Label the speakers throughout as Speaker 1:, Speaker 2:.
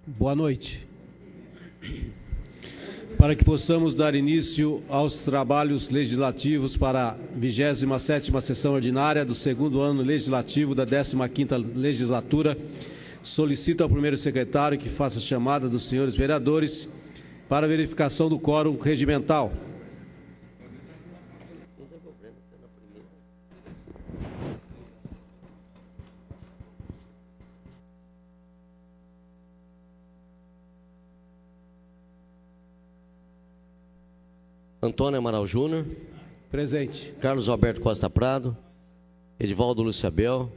Speaker 1: Boa noite. Para que possamos dar início aos trabalhos legislativos para a 27ª sessão ordinária do segundo ano legislativo da 15ª legislatura, solicito ao primeiro secretário que faça a chamada dos senhores vereadores para verificação do quórum regimental.
Speaker 2: Antônio Amaral Júnior.
Speaker 1: Presente.
Speaker 2: Carlos Alberto Costa Prado. Edivaldo Lúcio Abel.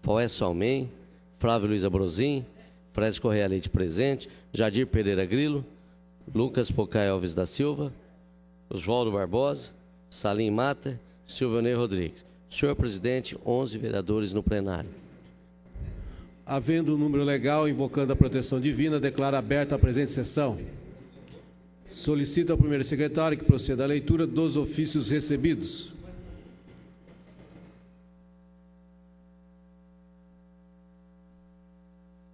Speaker 2: Foécio Almeida. Flávio Luiz Abrozin. Fred Correia Leite presente. Jadir Pereira Grilo. Lucas Pocai Alves da Silva. Oswaldo Barbosa. Salim Mater. Silvionei Rodrigues. Senhor presidente, 11 vereadores no plenário.
Speaker 1: Havendo o número legal, invocando a proteção divina, declaro aberta a presente sessão. Solicito ao primeiro secretário que proceda à leitura dos ofícios recebidos.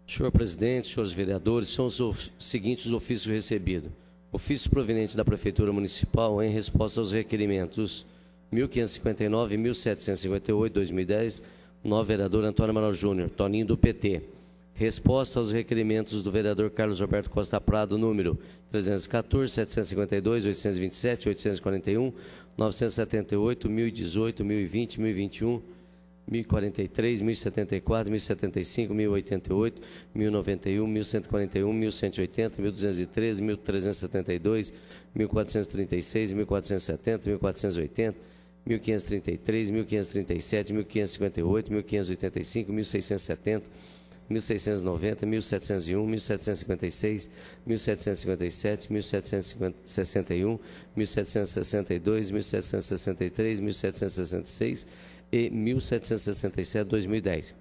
Speaker 2: Senhor presidente, senhores vereadores, são os seguintes ofícios recebidos. Ofício proveniente da Prefeitura Municipal em resposta aos requerimentos 1559 e 1758, 2010, novo vereador Antônio Amaral Júnior, Toninho do PT. Resposta aos requerimentos do vereador Carlos Alberto Costa Prado, número 314, 752, 827, 841, 978, 1018, 1020, 1021, 1043, 1074, 1075, 1088, 1091, 1141, 1180, 1213, 1372, 1436, 1470, 1480, 1533, 1537, 1558, 1585, 1670, 1690, 1701, 1756, 1757, 1761, 1762, 1763, 1766 e 1767, 2010.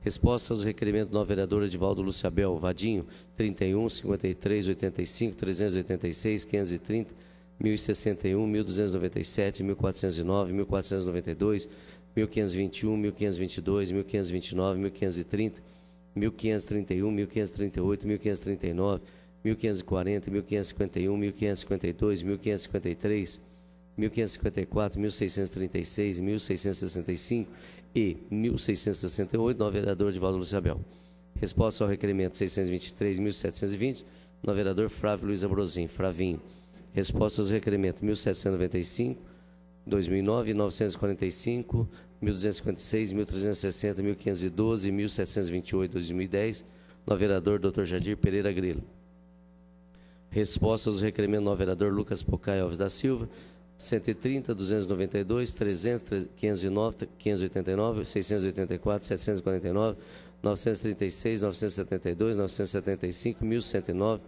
Speaker 2: Resposta aos requerimentos do novo vereador Edivaldo Lúcio Abel Vadinho, 31, 53, 85, 386, 530, 1061, 1297, 1409, 1492, 1521, 1522, 1529, 1530, 1531, 1538, 1539, 1540, 1551, 1552, 1553, 1554, 1636, 1665 e 1668, novo vereador Edivaldo Lúcio Abel. Resposta ao requerimento 623, 1720, novo vereador Flávio Luiz Abrozin, Flavinho. Resposta aos requerimentos 1795, 2009, 945, 1256, 1360, 1512 e 1728, 2010, novo vereador Dr. Jadir Pereira Grilo. Resposta aos requerimentos do novo vereador Lucas Pocai Alves da Silva, 130, 292, 300, 509, 589, 684, 749, 936, 972, 975, 1109,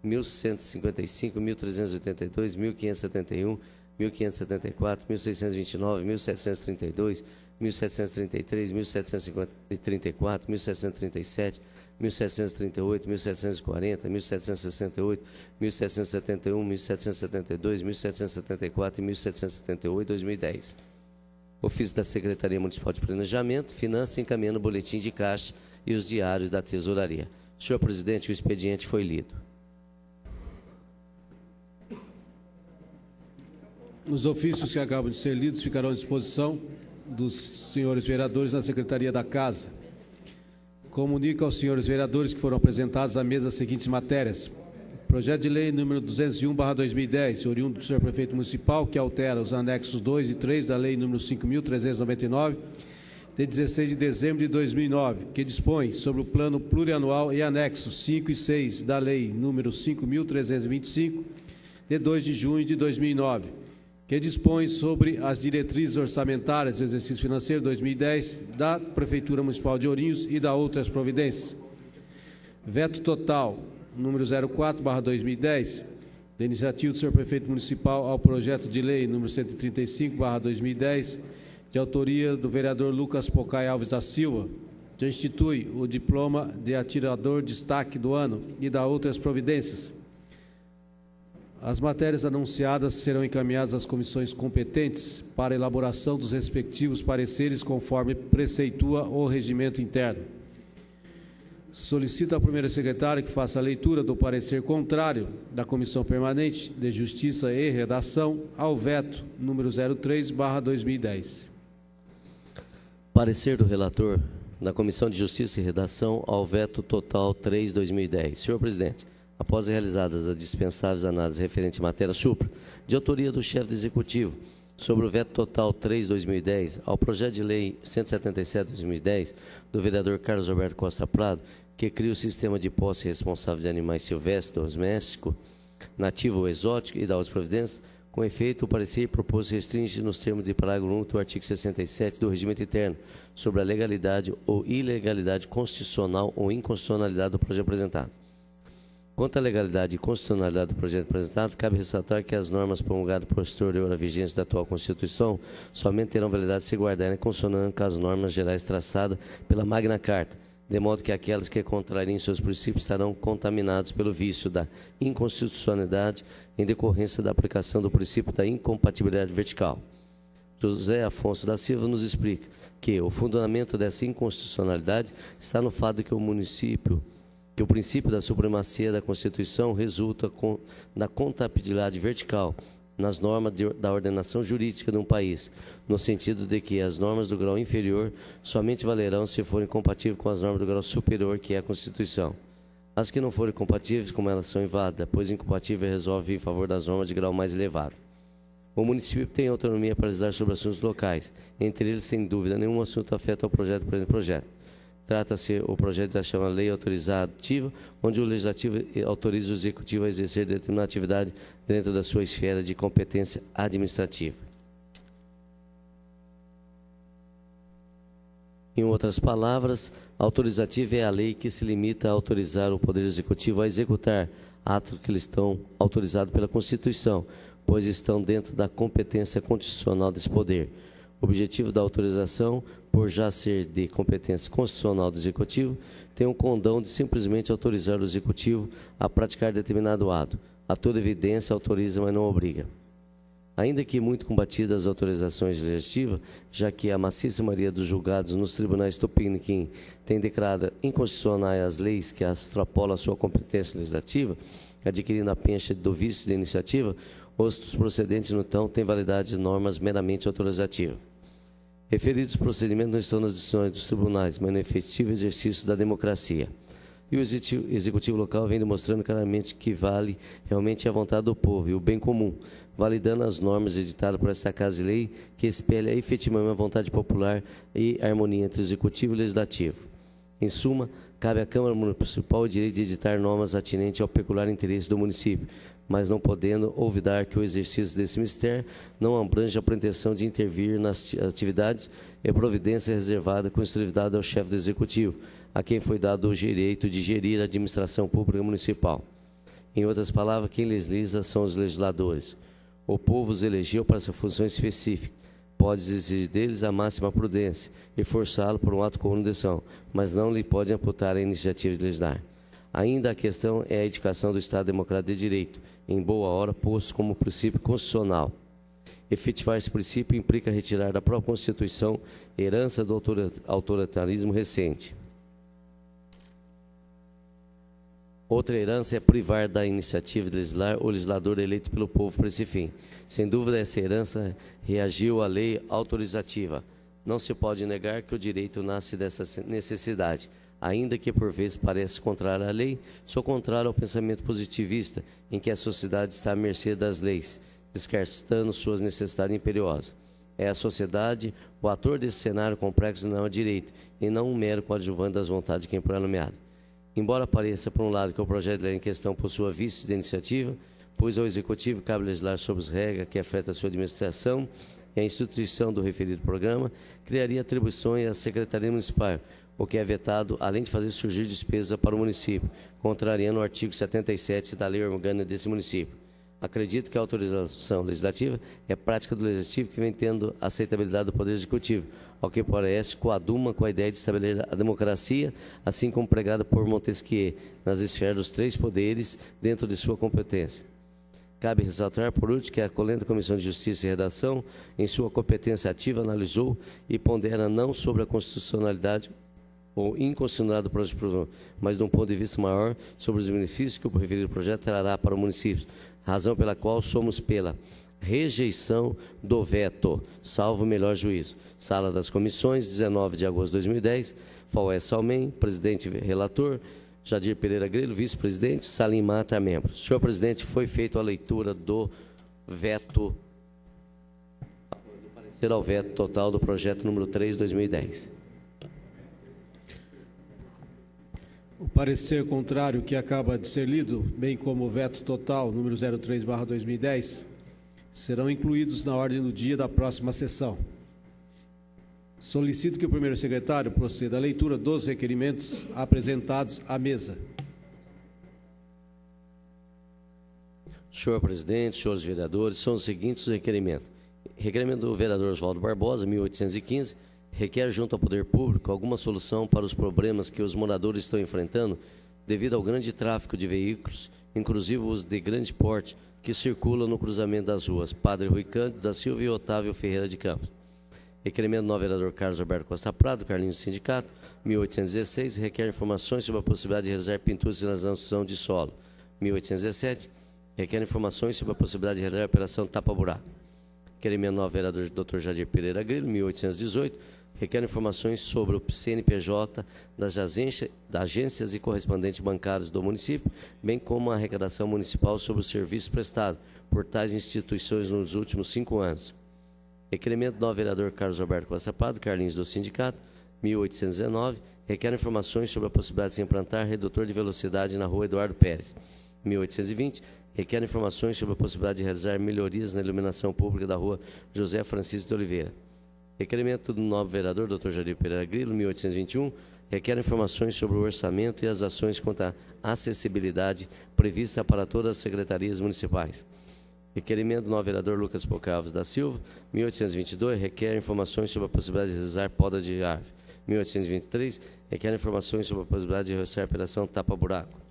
Speaker 2: 1155, 1382, 1571, 1574, 1629, 1732, 1733, 1734, 1737, 1738, 1740, 1768, 1771, 1772, 1774 e 1778, 2010. Ofício da Secretaria Municipal de Planejamento, Finanças, encaminhando o boletim de caixa e os diários da Tesouraria. Senhor presidente, o expediente foi lido.
Speaker 1: Os ofícios que acabam de ser lidos ficarão à disposição dos senhores vereadores na Secretaria da Casa. Comunico aos senhores vereadores que foram apresentados à mesa as seguintes matérias. Projeto de lei número 201/2010, oriundo do senhor prefeito municipal, que altera os anexos 2 e 3 da lei número 5.399, de 16 de dezembro de 2009, que dispõe sobre o plano plurianual e anexos 5 e 6 da lei número 5.325, de 2 de junho de 2009, que dispõe sobre as diretrizes orçamentárias do exercício financeiro 2010 da Prefeitura Municipal de Ourinhos e da outras providências. Veto total, número 04/2010, da iniciativa do senhor prefeito municipal ao projeto de lei número 135/2010, de autoria do vereador Lucas Pocai Alves da Silva, que institui o diploma de atirador destaque do ano e da outras providências. As matérias anunciadas serão encaminhadas às comissões competentes para elaboração dos respectivos pareceres conforme preceitua o regimento interno. Solicito à primeira secretária que faça a leitura do parecer contrário da Comissão Permanente de Justiça e Redação ao veto número 03/2010.
Speaker 2: Parecer do relator da Comissão de Justiça e Redação ao veto total 3/2010. Senhor presidente, após realizadas as dispensáveis análises referentes à matéria supra, de autoria do chefe do Executivo, sobre o veto total 3/2010 ao projeto de lei 177/2010 do vereador Carlos Alberto Costa Prado, que cria o sistema de posse responsável de animais silvestres, domésticos, nativo ou exótico e da outras providências, com efeito, o parecer proposto restringe nos termos de parágrafo único do artigo 67 do regimento interno sobre a legalidade ou ilegalidade constitucional ou inconstitucionalidade do projeto apresentado. Quanto à legalidade e constitucionalidade do projeto apresentado, cabe ressaltar que as normas promulgadas posterior à vigência da atual Constituição somente terão validade se guardarem em consonância com as normas gerais traçadas pela Magna Carta, de modo que aquelas que contrariem seus princípios estarão contaminados pelo vício da inconstitucionalidade em decorrência da aplicação do princípio da incompatibilidade vertical. José Afonso da Silva nos explica que o fundamento dessa inconstitucionalidade está no fato de que o princípio da supremacia da Constituição resulta da compatibilidade vertical nas normas da ordenação jurídica de um país, no sentido de que as normas do grau inferior somente valerão se forem compatíveis com as normas do grau superior, que é a Constituição. As que não forem compatíveis, como elas são inválidas, pois incompatível resolve em favor das normas de grau mais elevado. O município tem autonomia para legislar sobre assuntos locais, entre eles, sem dúvida nenhum, assunto afeta ao projeto. Trata-se o projeto da chamada Lei Autorizativa, onde o Legislativo autoriza o Executivo a exercer determinada atividade dentro da sua esfera de competência administrativa. Em outras palavras, a autorizativa é a lei que se limita a autorizar o Poder Executivo a executar atos que lhes estão autorizados pela Constituição, pois estão dentro da competência constitucional desse poder. O objetivo da autorização, por já ser de competência constitucional do Executivo, tem o condão de simplesmente autorizar o Executivo a praticar determinado ato. A toda evidência autoriza, mas não obriga. Ainda que muito combatidas as autorizações legislativas, já que a maciça maioria dos julgados nos tribunais Tupiniquim tem declarado inconstitucionais as leis que extrapolam a sua competência legislativa, adquirindo a pencha do vício de iniciativa, os procedentes, no entanto, têm validade de normas meramente autorizativas. Referidos procedimentos não estão nas decisões dos tribunais, mas no efetivo exercício da democracia. E o Executivo local vem demonstrando claramente que vale realmente a vontade do povo e o bem comum, validando as normas editadas por esta Casa de Lei, que espelha efetivamente a vontade popular e a harmonia entre o Executivo e o Legislativo. Em suma, cabe à Câmara Municipal o direito de editar normas atinentes ao peculiar interesse do município, mas não podendo olvidar que o exercício desse mistério não abrange a pretensão de intervir nas atividades e providência reservada com exclusividade ao chefe do Executivo, a quem foi dado o direito de gerir a administração pública municipal. Em outras palavras, quem legisla são os legisladores. O povo os elegeu para essa função específica. Pode exigir deles a máxima prudência e forçá-lo por um ato comum de ação, mas não lhe pode amputar a iniciativa de legislar. Ainda a questão é a edificação do Estado Democrático de Direito, em boa hora posto como princípio constitucional. Efetivar esse princípio implica retirar da própria Constituição herança do autoritarismo recente. Outra herança é privar da iniciativa de legislar o legislador eleito pelo povo para esse fim. Sem dúvida, essa herança reagiu à lei autorizativa. Não se pode negar que o direito nasce dessa necessidade, ainda que por vezes pareça contrário à lei, sou contrário ao pensamento positivista, em que a sociedade está à mercê das leis, descartando suas necessidades imperiosas. É a sociedade o ator desse cenário complexo não é o direito, e não um mero coadjuvante das vontades de quem for nomeado. Embora pareça, por um lado, que o projeto de lei em questão possua vícios de iniciativa, pois ao Executivo cabe legislar sobre as regras que afetam a sua administração e a instituição do referido programa, criaria atribuições à Secretaria Municipal, o que é vetado, além de fazer surgir despesa para o município, contrariando o artigo 77 da lei orgânica desse município. Acredito que a autorização legislativa é prática do Legislativo que vem tendo aceitabilidade do Poder Executivo, ao que parece coaduna com a ideia de estabelecer a democracia, assim como pregada por Montesquieu, nas esferas dos três poderes dentro de sua competência. Cabe ressaltar, por último, que a colenta Comissão de Justiça e Redação, em sua competência ativa, analisou e pondera não sobre a constitucionalidade ou inconstitucionalidade do projeto, mas de um ponto de vista maior sobre os benefícios que o referido projeto trará para o município, razão pela qual somos pela rejeição do veto, salvo o melhor juízo. Sala das Comissões, 19 de agosto de 2010, Faués Salmem, presidente e relator, Jadir Pereira Grilo, vice-presidente, Salim Mata, membro. Senhor presidente, foi feita a leitura do veto, do parecer ao veto total do projeto número 3, 2010.
Speaker 1: O parecer contrário que acaba de ser lido, bem como o veto total número 03/2010, serão incluídos na ordem do dia da próxima sessão. Solicito que o primeiro secretário proceda à leitura dos requerimentos apresentados à mesa.
Speaker 2: Senhor presidente, senhores vereadores, são os seguintes os requerimentos. Requerimento do vereador Oswaldo Barbosa, 1815, requer junto ao poder público alguma solução para os problemas que os moradores estão enfrentando devido ao grande tráfego de veículos, inclusive os de grande porte, que circulam no cruzamento das ruas Padre Rui Cândido da Silva e Otávio Ferreira de Campos. Requerimento do vereador Carlos Alberto Costa Prado, Carlinhos do Sindicato, 1816, requer informações sobre a possibilidade de realizar pintura e sinalização de solo. 1817, requer informações sobre a possibilidade de realizar a operação tapa-buraco. Requerimento do vereador Dr. Jadir Pereira Grilo, 1818, requer informações sobre o CNPJ das agências e correspondentes bancários do município, bem como a arrecadação municipal sobre o serviço prestado por tais instituições nos últimos 5 anos. Requerimento do vereador Carlos Alberto Costa Prado, Carlinhos do Sindicato, 1819, requer informações sobre a possibilidade de se implantar redutor de velocidade na rua Eduardo Pérez. 1820, requer informações sobre a possibilidade de realizar melhorias na iluminação pública da rua José Francisco de Oliveira. Requerimento do novo vereador Dr. Jadir Pereira Grilo, 1821, requer informações sobre o orçamento e as ações contra a acessibilidade prevista para todas as secretarias municipais. Requerimento do novo vereador Lucas Pocai Alves da Silva, 1822, requer informações sobre a possibilidade de realizar poda de árvore. 1823, requer informações sobre a possibilidade de realizar a operação tapa-buraco.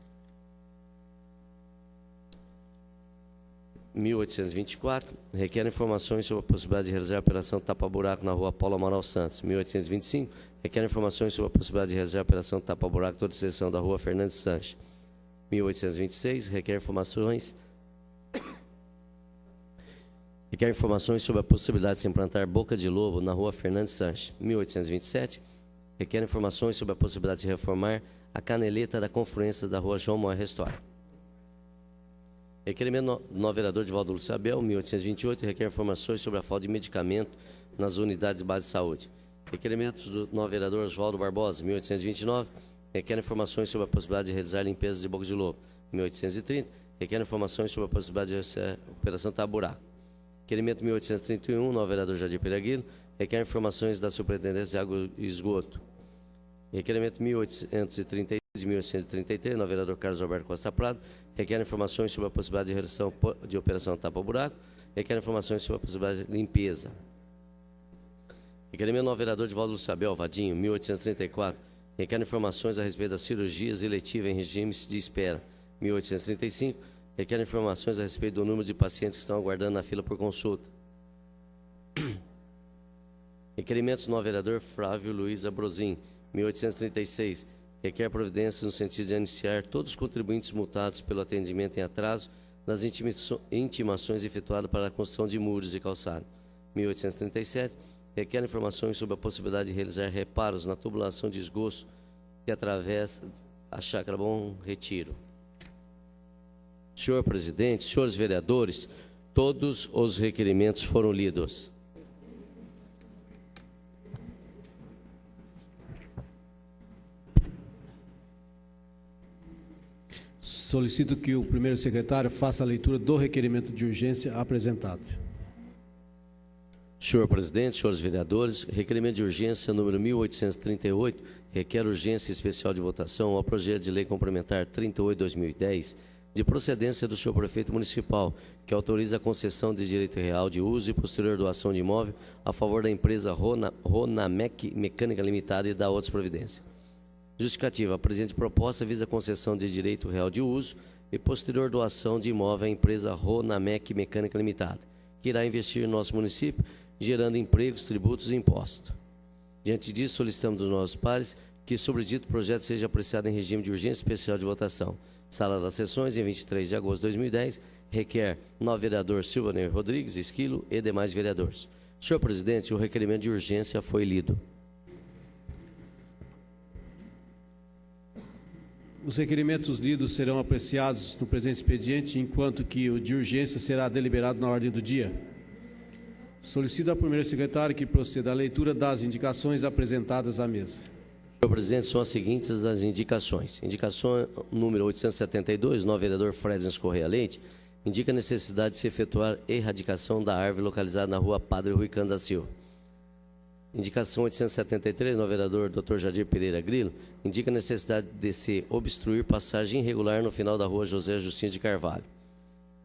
Speaker 2: 1824, requer informações sobre a possibilidade de realizar a operação tapa-buraco na rua Paulo Amaral Santos. 1825, requer informações sobre a possibilidade de realizar a operação tapa-buraco toda exceção da rua Fernandes Sanches. 1826, requer informações sobre a possibilidade de se implantar boca de lobo na rua Fernandes Sanches. 1827, requer informações sobre a possibilidade de reformar a caneleta da confluência da rua João Moé Restore. Requerimento do novo vereador Divaldo Lúcio Abel, 1828, requer informações sobre a falta de medicamento nas unidades de base de saúde. Requerimentos do novo vereador Oswaldo Barbosa, 1829, requer informações sobre a possibilidade de realizar limpezas de boca de lobo. 1830, requer informações sobre a possibilidade de realizar a operação tapa-buraco. Requerimento 1831, novo vereador Jadir Pereira Grilo, requer informações da Superintendência de Água e Esgoto. Requerimento 1832 e 1833, novo vereador Carlos Alberto Costa Prado, requer informações sobre a possibilidade de realização de operação tapa-buraco, requer informações sobre a possibilidade de limpeza. Requerimento do novo vereador Divaldo Lúcio Abel, Vadinho, 1834, requer informações a respeito das cirurgias eletivas em regimes de espera. 1835, requer informações a respeito do número de pacientes que estão aguardando na fila por consulta. Requerimentos do novo vereador Flávio Luiz Abrozin, 1836, requer providências no sentido de iniciar todos os contribuintes multados pelo atendimento em atraso nas intimações efetuadas para a construção de muros de calçada. 1837, requer informações sobre a possibilidade de realizar reparos na tubulação de esgoto que atravessa a Chácara Bom Retiro. Senhor presidente, senhores vereadores, todos os requerimentos foram lidos.
Speaker 1: Solicito que o primeiro secretário faça a leitura do requerimento de urgência apresentado.
Speaker 2: Senhor presidente, senhores vereadores, requerimento de urgência número 1838, requer urgência especial de votação ao projeto de lei complementar 38/2010, de procedência do senhor prefeito municipal, que autoriza a concessão de direito real de uso e posterior doação de imóvel a favor da empresa Ronamec Mecânica Limitada e da outras providências. Justificativa. A presente proposta visa a concessão de direito real de uso e posterior doação de imóvel à empresa Ronamec Mecânica Limitada, que irá investir no nosso município, gerando empregos, tributos e impostos. Diante disso, solicitamos dos nossos pares que sobre dito projeto seja apreciado em regime de urgência especial de votação. Sala das Sessões, em 23 de agosto de 2010, requer 9 vereador Silvanir Rodrigues, Esquilo e demais vereadores. Senhor presidente, o requerimento de urgência foi lido.
Speaker 1: Os requerimentos lidos serão apreciados no presente expediente, enquanto que o de urgência será deliberado na ordem do dia. Solicito ao primeiro secretário que proceda à leitura das indicações apresentadas à mesa.
Speaker 2: Senhor presidente, são as seguintes as indicações. Indicação número 872, novo vereador Fresnes Correia Leite, indica a necessidade de se efetuar erradicação da árvore localizada na rua Padre Rui Cândido da Silva. Indicação 873, novo vereador Dr. Jadir Pereira Grilo, indica a necessidade de se obstruir passagem irregular no final da rua José Justino de Carvalho.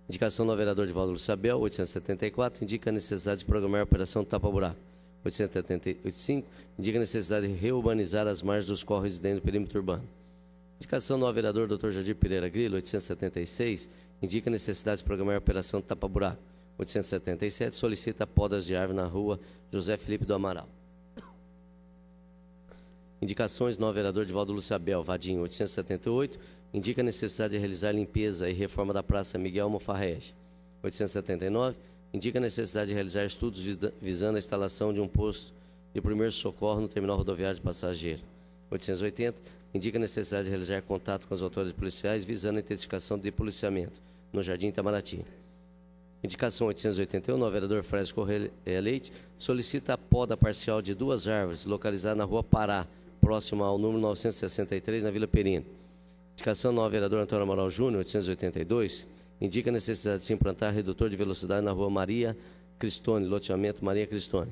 Speaker 2: Indicação do vereador Divaldo Lucabel, 874, indica a necessidade de programar a operação tapa-buraco. 875, indica a necessidade de reurbanizar as margens dos córregos dentro do perímetro urbano. Indicação do vereador Dr. Jadir Pereira Grilo, 876, indica a necessidade de programar a operação tapa-buraco. 877, solicita podas de árvore na rua José Felipe do Amaral. Indicações do vereador Divaldo Lucabel, Vadinho, 878, indica a necessidade de realizar limpeza e reforma da Praça Miguel Mofarrege. 879, indica a necessidade de realizar estudos visando a instalação de um posto de primeiro socorro no terminal rodoviário de passageiro. 880, indica a necessidade de realizar contato com as autoridades policiais visando a intensificação de policiamento no Jardim Itamaraty. Indicação 881, o vereador Fresnes Correia Leite solicita a poda parcial de 2 árvores localizadas na rua Pará, próximo ao número 963, na Vila Perina. Indicação do vereador Antônio Amaral Júnior, 882, indica a necessidade de se implantar redutor de velocidade na rua Maria Cristone, loteamento Maria Cristone.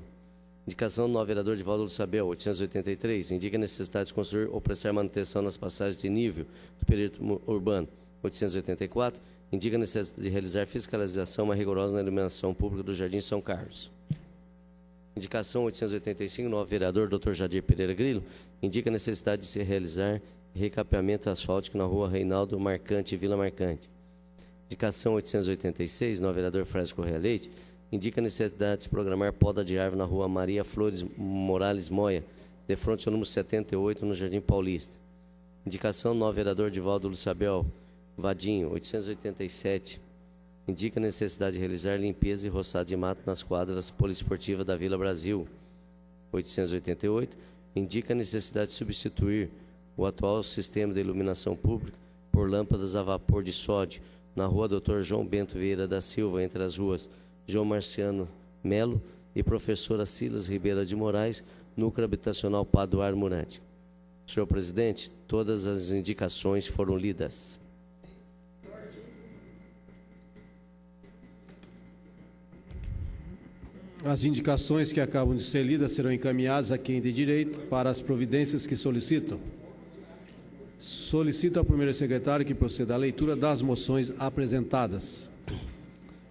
Speaker 2: Indicação do vereador Divaldo Lucabel, 883, indica a necessidade de construir ou prestar manutenção nas passagens de nível do perímetro urbano. 884, indica a necessidade de realizar fiscalização mais rigorosa na iluminação pública do Jardim São Carlos. Indicação 885, novo vereador Dr. Jadir Pereira Grilo, indica a necessidade de se realizar recapeamento asfáltico na rua Reinaldo Marcante e Vila Marcante. Indicação 886, novo vereador Fresnes Correia Leite, indica a necessidade de se programar poda de árvore na rua Maria Flores Morales Moia, de frente ao número 78, no Jardim Paulista. Indicação novo vereador Divaldo Lucabel, Vadinho, 887, indica a necessidade de realizar limpeza e roçado de mato nas quadras poliesportivas da Vila Brasil. 888, indica a necessidade de substituir o atual sistema de iluminação pública por lâmpadas a vapor de sódio na rua Dr. João Bento Vieira da Silva, entre as ruas João Marciano Melo e Professora Silas Ribeira de Moraes, núcleo habitacional Paduar Murante. Senhor presidente, todas as indicações foram lidas.
Speaker 1: As indicações que acabam de ser lidas serão encaminhadas a quem de direito para as providências que solicitam. Solicito ao primeiro secretário que proceda à leitura das moções apresentadas.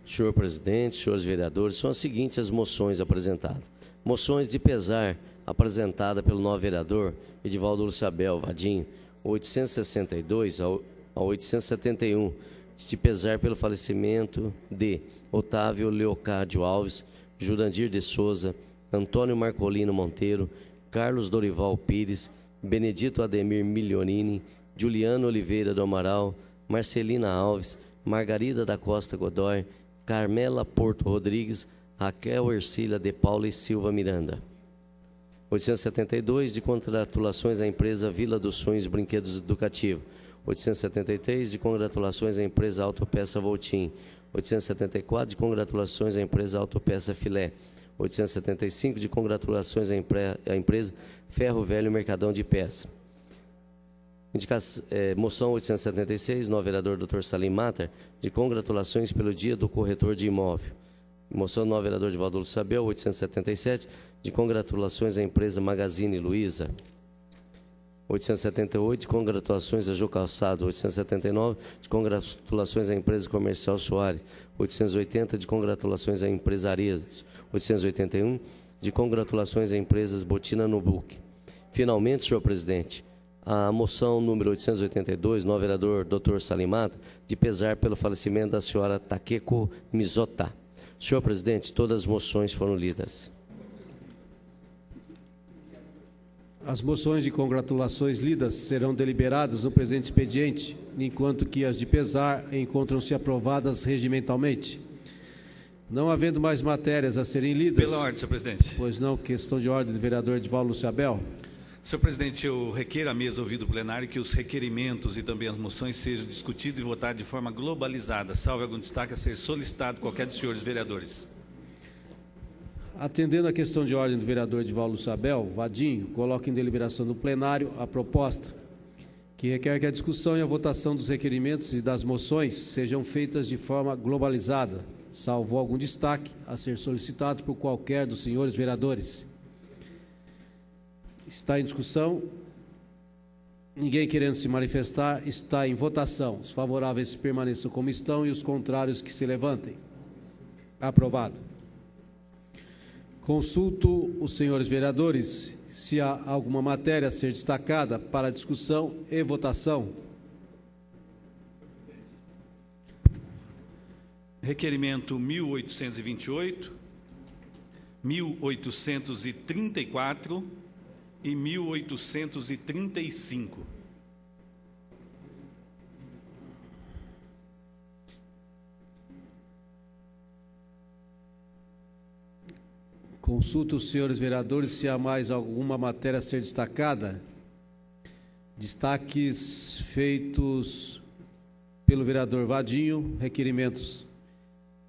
Speaker 2: Senhor presidente, senhores vereadores, são as seguintes as moções apresentadas. Moções de pesar apresentada pelo novo vereador Edivaldo Lucabel, Vadinho, 862 a 871, de pesar pelo falecimento de Otávio Leocádio Alves, Jurandir de Souza, Antônio Marcolino Monteiro, Carlos Dorival Pires, Benedito Ademir Milionini, Juliano Oliveira do Amaral, Marcelina Alves, Margarida da Costa Godoy, Carmela Porto Rodrigues, Raquel Ercília de Paula e Silva Miranda. 872, de congratulações à empresa Vila dos Sonhos Brinquedos Educativos. 873, de congratulações à empresa Autopeça Voltim. 874, de congratulações à empresa Autopeça Filé. 875, de congratulações à empresa Ferro Velho Mercadão de Peça. Moção 876, novo vereador Dr. Salim Matar, de congratulações pelo dia do corretor de imóvel. Moção do novo vereador Divaldo Lucabel, 877, de congratulações à empresa Magazine Luiza. 878, de congratulações a Jô Calçado. 879, de congratulações à empresa comercial Soares. 880, de congratulações à empresarias. 881, de congratulações à empresas Botina Nubuc. Finalmente, senhor presidente, a moção número 882, novo vereador Dr. Salim Matar, de pesar pelo falecimento da senhora Takeko Mizota. Senhor presidente, todas as moções foram lidas.
Speaker 1: As moções de congratulações lidas serão deliberadas no presente expediente, enquanto que as de pesar encontram-se aprovadas regimentalmente. Não havendo mais matérias a serem lidas...
Speaker 3: Pela ordem, senhor presidente.
Speaker 1: Pois não, questão de ordem do vereador Edivaldo Lúcio Abel.
Speaker 3: Senhor presidente, eu requeiro à mesa ouvida do plenário que os requerimentos e também as moções sejam discutidos e votados de forma globalizada, salvo algum destaque a ser solicitado qualquer dos senhores vereadores.
Speaker 1: Atendendo à questão de ordem do vereador Edivaldo Lúcio Abel, Vadinho, coloca em deliberação do plenário a proposta, que requer que a discussão e a votação dos requerimentos e das moções sejam feitas de forma globalizada, salvo algum destaque a ser solicitado por qualquer dos senhores vereadores. Está em discussão. Ninguém querendo se manifestar, está em votação. Os favoráveis permaneçam como estão e os contrários que se levantem. Aprovado. Consulto os senhores vereadores se há alguma matéria a ser destacada para discussão e votação.
Speaker 3: Requerimento 1828, 1834 e 1835.
Speaker 1: Consulto os senhores vereadores se há mais alguma matéria a ser destacada. Destaques feitos pelo vereador Vadinho, requerimentos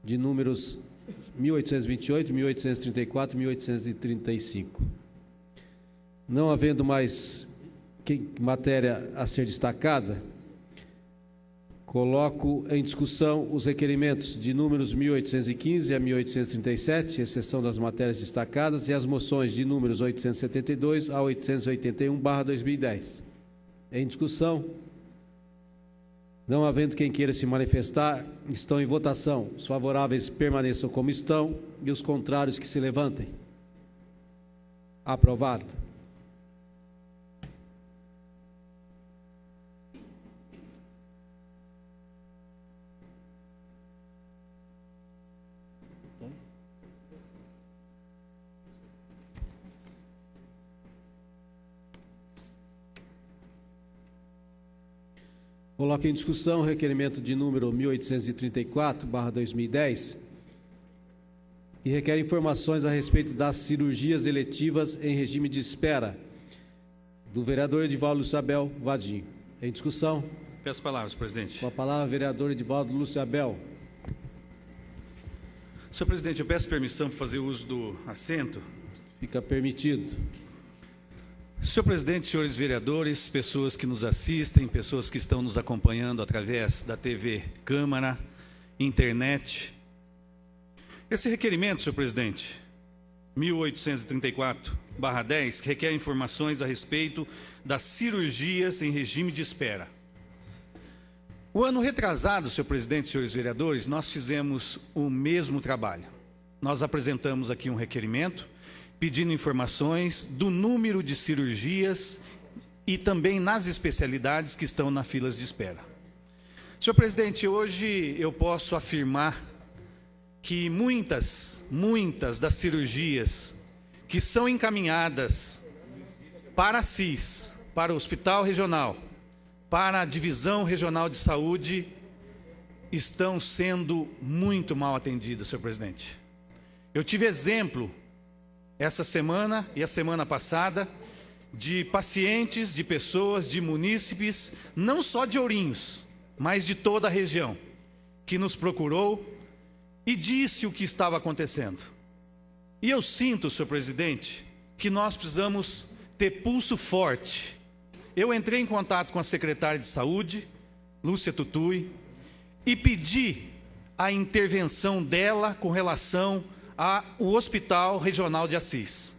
Speaker 1: de números 1828, 1834 e 1835. Não havendo mais matéria a ser destacada, coloco em discussão os requerimentos de números 1815 a 1837, exceção das matérias destacadas, e as moções de números 872 a 881/2010. Em discussão. Não havendo quem queira se manifestar, estão em votação. Os favoráveis permaneçam como estão e os contrários que se levantem. Aprovado. Coloco em discussão o requerimento de número 1834/2010 e requer informações a respeito das cirurgias eletivas em regime de espera, do vereador Edivaldo Lúcio Abel Vadinho. Em discussão.
Speaker 3: Peço palavras, presidente.
Speaker 1: Com a palavra, vereador Edivaldo Lúcio Abel.
Speaker 3: Senhor presidente, eu peço permissão para fazer uso do assento.
Speaker 1: Fica permitido.
Speaker 3: Senhor presidente, senhores vereadores, pessoas que nos assistem, pessoas que estão nos acompanhando através da TV Câmara, internet. Esse requerimento, senhor presidente, 1834/10, requer informações a respeito das cirurgias em regime de espera. O ano retrasado, senhor presidente, senhores vereadores, nós fizemos o mesmo trabalho. Nós apresentamos aqui um requerimento pedindo informações do número de cirurgias e também nas especialidades que estão nas filas de espera. Senhor presidente, hoje eu posso afirmar que muitas das cirurgias que são encaminhadas para a CIS, para o Hospital Regional, para a Divisão Regional de Saúde, estão sendo muito mal atendidas, senhor presidente. Eu tive exemplo essa semana e a semana passada, de pacientes, de pessoas, de munícipes, não só de Ourinhos, mas de toda a região, que nos procurou e disse o que estava acontecendo. E eu sinto, senhor presidente, que nós precisamos ter pulso forte. Eu entrei em contato com a secretária de Saúde, Lúcia Tutui, e pedi a intervenção dela com relação ao Hospital Regional de Assis.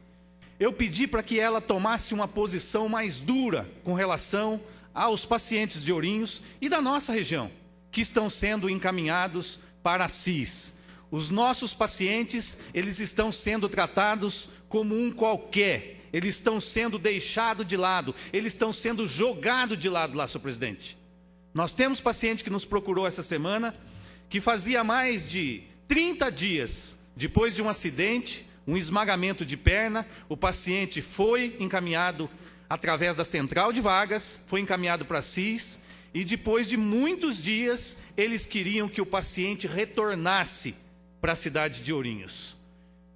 Speaker 3: Eu pedi para que ela tomasse uma posição mais dura com relação aos pacientes de Ourinhos e da nossa região, que estão sendo encaminhados para Assis. Os nossos pacientes, eles estão sendo tratados como um qualquer, eles estão sendo deixados de lado, eles estão sendo jogados de lado lá, senhor presidente. Nós temos paciente que nos procurou essa semana, que fazia mais de 30 dias depois de um acidente, um esmagamento de perna, o paciente foi encaminhado através da central de vagas, foi encaminhado para a CIS, e depois de muitos dias, eles queriam que o paciente retornasse para a cidade de Ourinhos.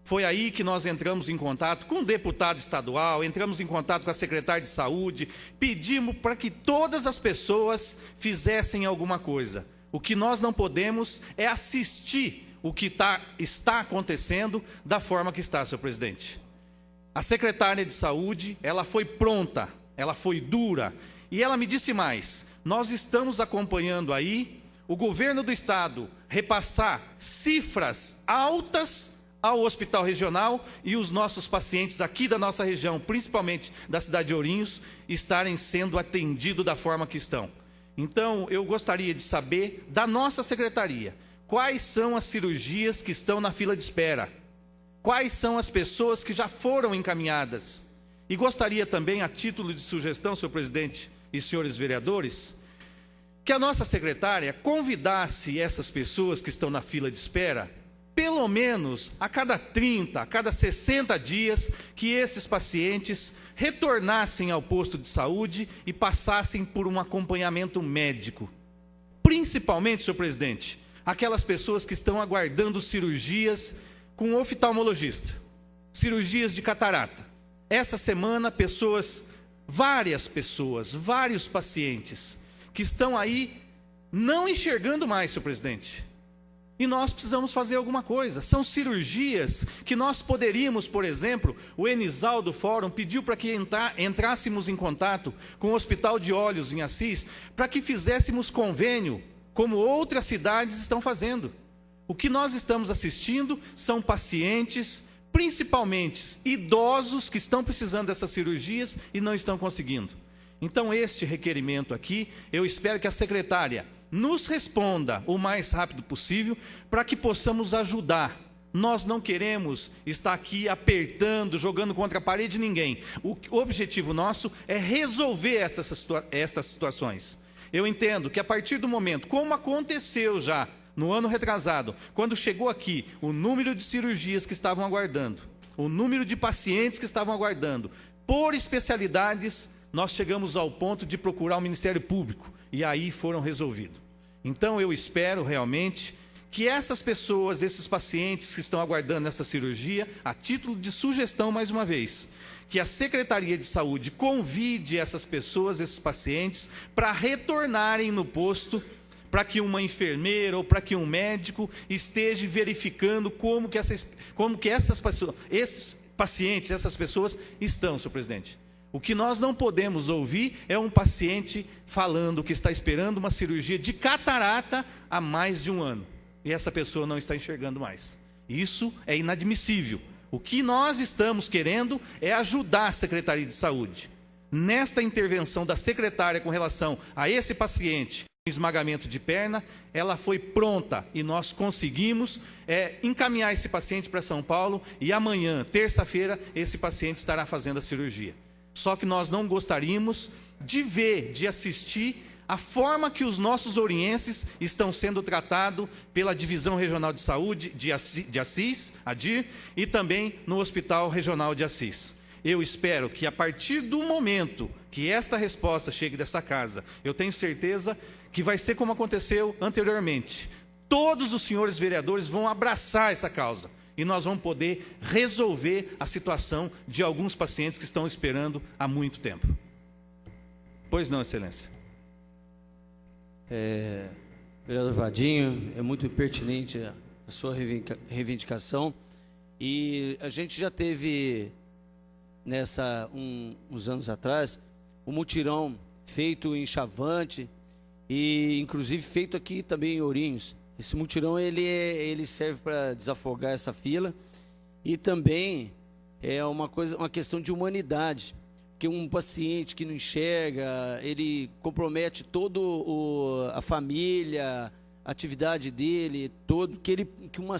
Speaker 3: Foi aí que nós entramos em contato com o deputado estadual, entramos em contato com a secretária de saúde, pedimos para que todas as pessoas fizessem alguma coisa. O que nós não podemos é assistir o que está acontecendo da forma que está, senhor presidente. A secretária de saúde, ela foi pronta, ela foi dura, e ela me disse mais: nós estamos acompanhando aí o governo do estado repassar cifras altas ao hospital regional e os nossos pacientes aqui da nossa região, principalmente da cidade de Ourinhos, estarem sendo atendidos da forma que estão. Então, eu gostaria de saber da nossa secretaria, quais são as cirurgias que estão na fila de espera? Quais são as pessoas que já foram encaminhadas? E gostaria também, a título de sugestão, senhor presidente e senhores vereadores, que a nossa secretária convidasse essas pessoas que estão na fila de espera, pelo menos a cada 30, a cada 60 dias, que esses pacientes retornassem ao posto de saúde e passassem por um acompanhamento médico. Principalmente, senhor presidente, aquelas pessoas que estão aguardando cirurgias com um oftalmologista, cirurgias de catarata. Essa semana, vários pacientes que estão aí não enxergando mais, senhor presidente. E nós precisamos fazer alguma coisa. São cirurgias que nós poderíamos, por exemplo, o Enisal do Fórum pediu para que entrássemos em contato com o Hospital de Olhos em Assis, para que fizéssemos convênio, como outras cidades estão fazendo. O que nós estamos assistindo são pacientes, principalmente idosos, que estão precisando dessas cirurgias e não estão conseguindo. Então, este requerimento aqui, eu espero que a secretária nos responda o mais rápido possível, para que possamos ajudar. Nós não queremos estar aqui apertando, jogando contra a parede ninguém. O objetivo nosso é resolver estas situações. Eu entendo que a partir do momento, como aconteceu já no ano retrasado, quando chegou aqui o número de cirurgias que estavam aguardando, o número de pacientes que estavam aguardando, por especialidades, nós chegamos ao ponto de procurar o Ministério Público, e aí foram resolvidos. Então, eu espero realmente que essas pessoas, esses pacientes que estão aguardando essa cirurgia, a título de sugestão, mais uma vez, que a Secretaria de Saúde convide essas pessoas, esses pacientes, para retornarem no posto, para que uma enfermeira ou para que um médico esteja verificando como que esses pacientes, essas pessoas estão, senhor presidente. O que nós não podemos ouvir é um paciente falando que está esperando uma cirurgia de catarata há mais de um ano. E essa pessoa não está enxergando mais. Isso é inadmissível. O que nós estamos querendo é ajudar a Secretaria de Saúde. Nesta intervenção da secretária com relação a esse paciente com esmagamento de perna, ela foi pronta e nós conseguimos encaminhar esse paciente para São Paulo, e amanhã, terça-feira, esse paciente estará fazendo a cirurgia. Só que nós não gostaríamos de assistir a forma que os nossos ourienses estão sendo tratados pela Divisão Regional de Saúde de Assis, ADIR, e também no Hospital Regional de Assis. Eu espero que a partir do momento que esta resposta chegue dessa casa, eu tenho certeza que vai ser como aconteceu anteriormente. Todos os senhores vereadores vão abraçar essa causa. E nós vamos poder resolver a situação de alguns pacientes que estão esperando há muito tempo. Pois não, excelência.
Speaker 4: Vereador Vadinho, é muito pertinente a sua reivindicação. E a gente já teve, uns anos atrás, um mutirão feito em Chavante e, inclusive, feito aqui também em Ourinhos. Esse mutirão ele serve para desafogar essa fila, e também é uma questão de humanidade, porque um paciente que não enxerga, ele compromete toda a família, a atividade dele, que uma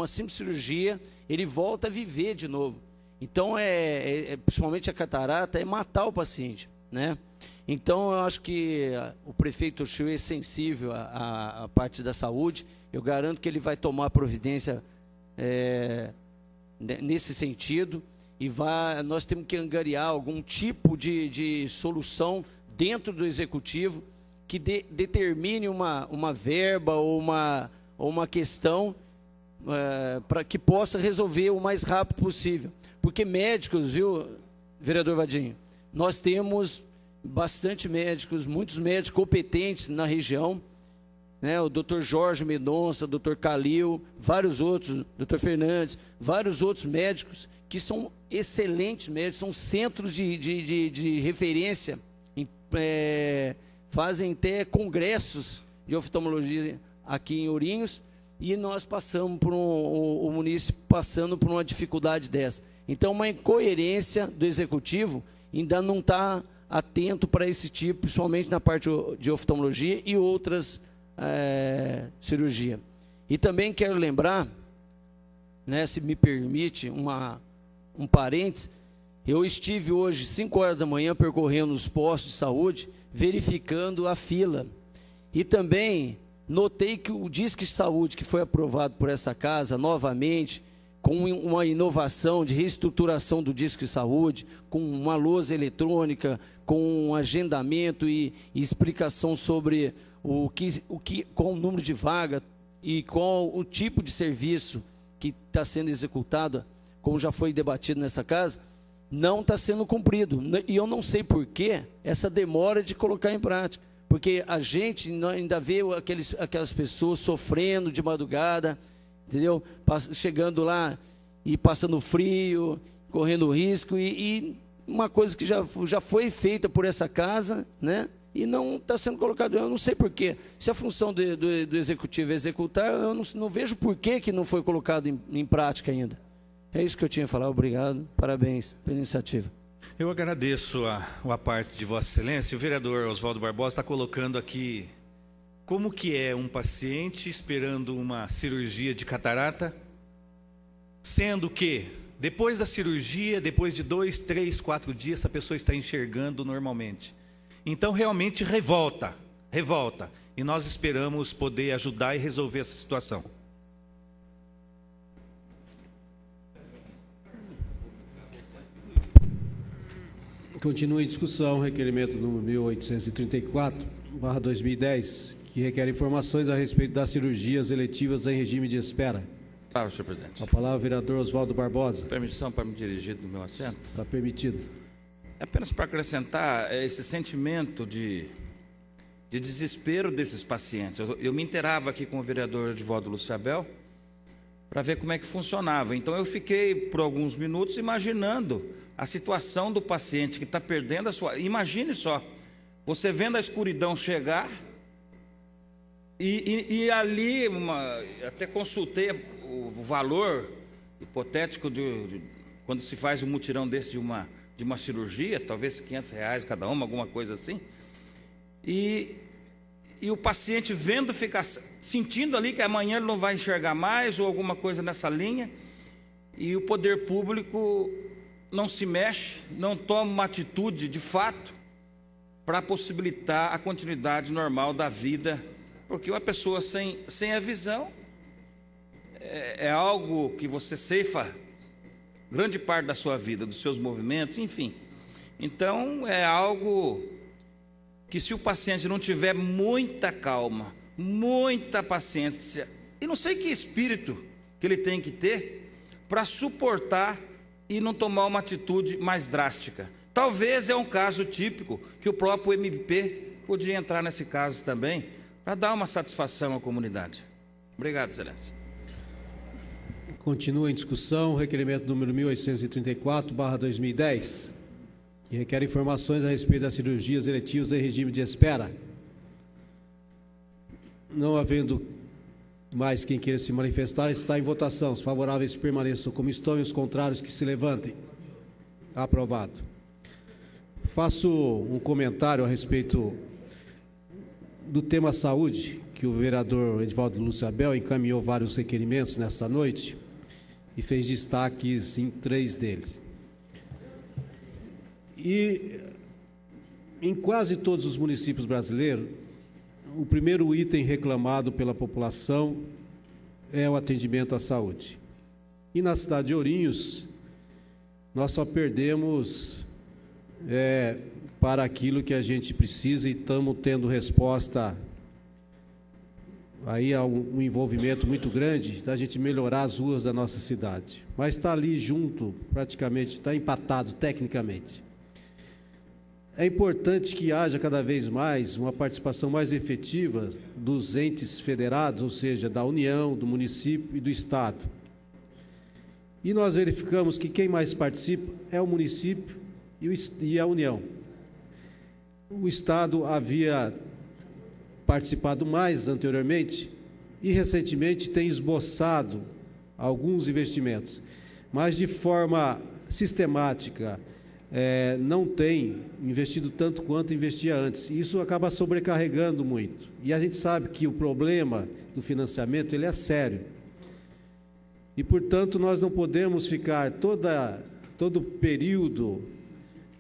Speaker 4: simples cirurgia ele volta a viver de novo. Então, principalmente a catarata, é matar o paciente, né? Então, eu acho que o prefeito Oshio é sensível à parte da saúde. Eu garanto que ele vai tomar providência nesse sentido. e nós temos que angariar algum tipo de solução dentro do Executivo que determine uma verba ou uma questão para que possa resolver o mais rápido possível. Porque médicos, viu, vereador Vadinho, nós temos bastante médicos, muitos médicos competentes na região, né? O doutor Jorge Mendonça, o doutor Calil, vários outros, doutor Fernandes, vários outros médicos que são excelentes médicos, são centros de referência, fazem até congressos de oftalmologia aqui em Ourinhos, e nós passamos o município passando por uma dificuldade dessa. Então, uma incoerência do Executivo ainda não está atento para esse tipo, principalmente na parte de oftalmologia e outras cirurgia. E também quero lembrar, né, se me permite um parênteses, eu estive hoje, 5 horas da manhã, percorrendo os postos de saúde, verificando a fila. E também notei que o Disque Saúde, que foi aprovado por essa casa, novamente, com uma inovação de reestruturação do Disque Saúde, com uma lousa eletrônica, com um agendamento e explicação sobre qual o número de vaga e qual o tipo de serviço que está sendo executado, como já foi debatido nessa casa, não está sendo cumprido. E eu não sei por que essa demora de colocar em prática. Porque a gente ainda vê aquelas pessoas sofrendo de madrugada, entendeu? Chegando lá e passando frio, correndo risco, e uma coisa que já foi feita por essa casa, né? E não está sendo colocado. Eu não sei por quê. Se a função do Executivo é executar, eu não vejo por que não foi colocado em prática ainda. É isso que eu tinha a falar. Obrigado. Parabéns pela iniciativa.
Speaker 3: Eu agradeço a parte de Vossa Excelência. O vereador Oswaldo Barbosa está colocando aqui como que é um paciente esperando uma cirurgia de catarata, sendo que depois da cirurgia, depois de 2, 3, 4 dias, essa pessoa está enxergando normalmente. Então, realmente revolta. E nós esperamos poder ajudar e resolver essa situação.
Speaker 1: Continua em discussão o requerimento número 1834/2010, que requer informações a respeito das cirurgias eletivas em regime de espera.
Speaker 5: Claro, senhor presidente.
Speaker 1: A palavra, vereador Oswaldo Barbosa.
Speaker 5: Permissão para me dirigir do meu assento?
Speaker 1: Está permitido.
Speaker 5: É apenas para acrescentar esse sentimento de desespero desses pacientes. Eu me inteirava aqui com o vereador Edivaldo Lúcio Abel para ver como é que funcionava. Então, eu fiquei por alguns minutos imaginando a situação do paciente que está perdendo a sua... Imagine só, você vendo a escuridão chegar e ali, até consultei o valor hipotético de quando se faz um mutirão desse de uma cirurgia, talvez R$500 cada uma, alguma coisa assim, e o paciente vendo, sentindo ali que amanhã ele não vai enxergar mais, ou alguma coisa nessa linha, e o poder público não se mexe, não toma uma atitude de fato para possibilitar a continuidade normal da vida, porque uma pessoa sem a visão é algo que você ceifa grande parte da sua vida, dos seus movimentos, enfim. Então, é algo que, se o paciente não tiver muita calma, muita paciência, e não sei que espírito que ele tem que ter para suportar e não tomar uma atitude mais drástica. Talvez é um caso típico que o próprio MP podia entrar nesse caso também, para dar uma satisfação à comunidade. Obrigado, excelência.
Speaker 1: Continua em discussão o requerimento número 1834/2010, que requer informações a respeito das cirurgias eletivas em regime de espera. Não havendo mais quem queira se manifestar, está em votação. Os favoráveis permaneçam como estão e os contrários que se levantem. Aprovado. Faço um comentário a respeito do tema saúde, que o vereador Edivaldo Lúcio Abel encaminhou vários requerimentos nessa noite e fez destaques em 3 deles. E em quase todos os municípios brasileiros, o primeiro item reclamado pela população é o atendimento à saúde. E na cidade de Ourinhos, nós só perdemos para aquilo que a gente precisa, e estamos tendo resposta aí a um envolvimento muito grande da gente melhorar as ruas da nossa cidade. Mas está ali junto, praticamente, está empatado tecnicamente. É importante que haja cada vez mais uma participação mais efetiva dos entes federados, ou seja, da União, do município e do Estado. E nós verificamos que quem mais participa é o município e a União. O Estado havia participado mais anteriormente e recentemente tem esboçado alguns investimentos, mas de forma sistemática, não tem investido tanto quanto investia antes. Isso acaba sobrecarregando muito. E a gente sabe que o problema do financiamento ele é sério. E, portanto, nós não podemos ficar todo período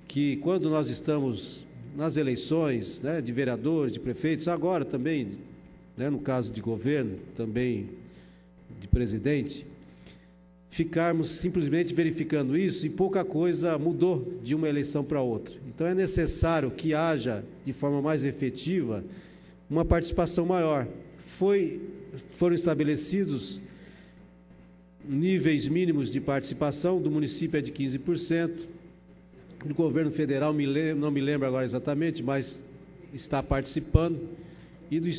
Speaker 1: que, quando nós estamos nas eleições, né, de vereadores, de prefeitos, agora também, né, no caso de governo, também de presidente, ficarmos simplesmente verificando isso e pouca coisa mudou de uma eleição para outra. Então é necessário que haja, de forma mais efetiva, uma participação maior. Foram estabelecidos níveis mínimos de participação, do município é de 15%, do governo federal, não me lembro agora exatamente, mas está participando, e dos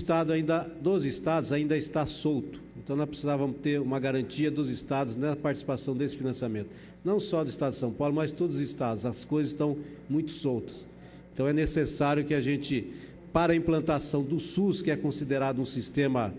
Speaker 1: estados ainda está solto. Então nós precisávamos ter uma garantia dos estados na participação desse financiamento. Não só do estado de São Paulo, mas todos os estados. As coisas estão muito soltas. Então é necessário que a gente, para a implantação do SUS, que é considerado um sistema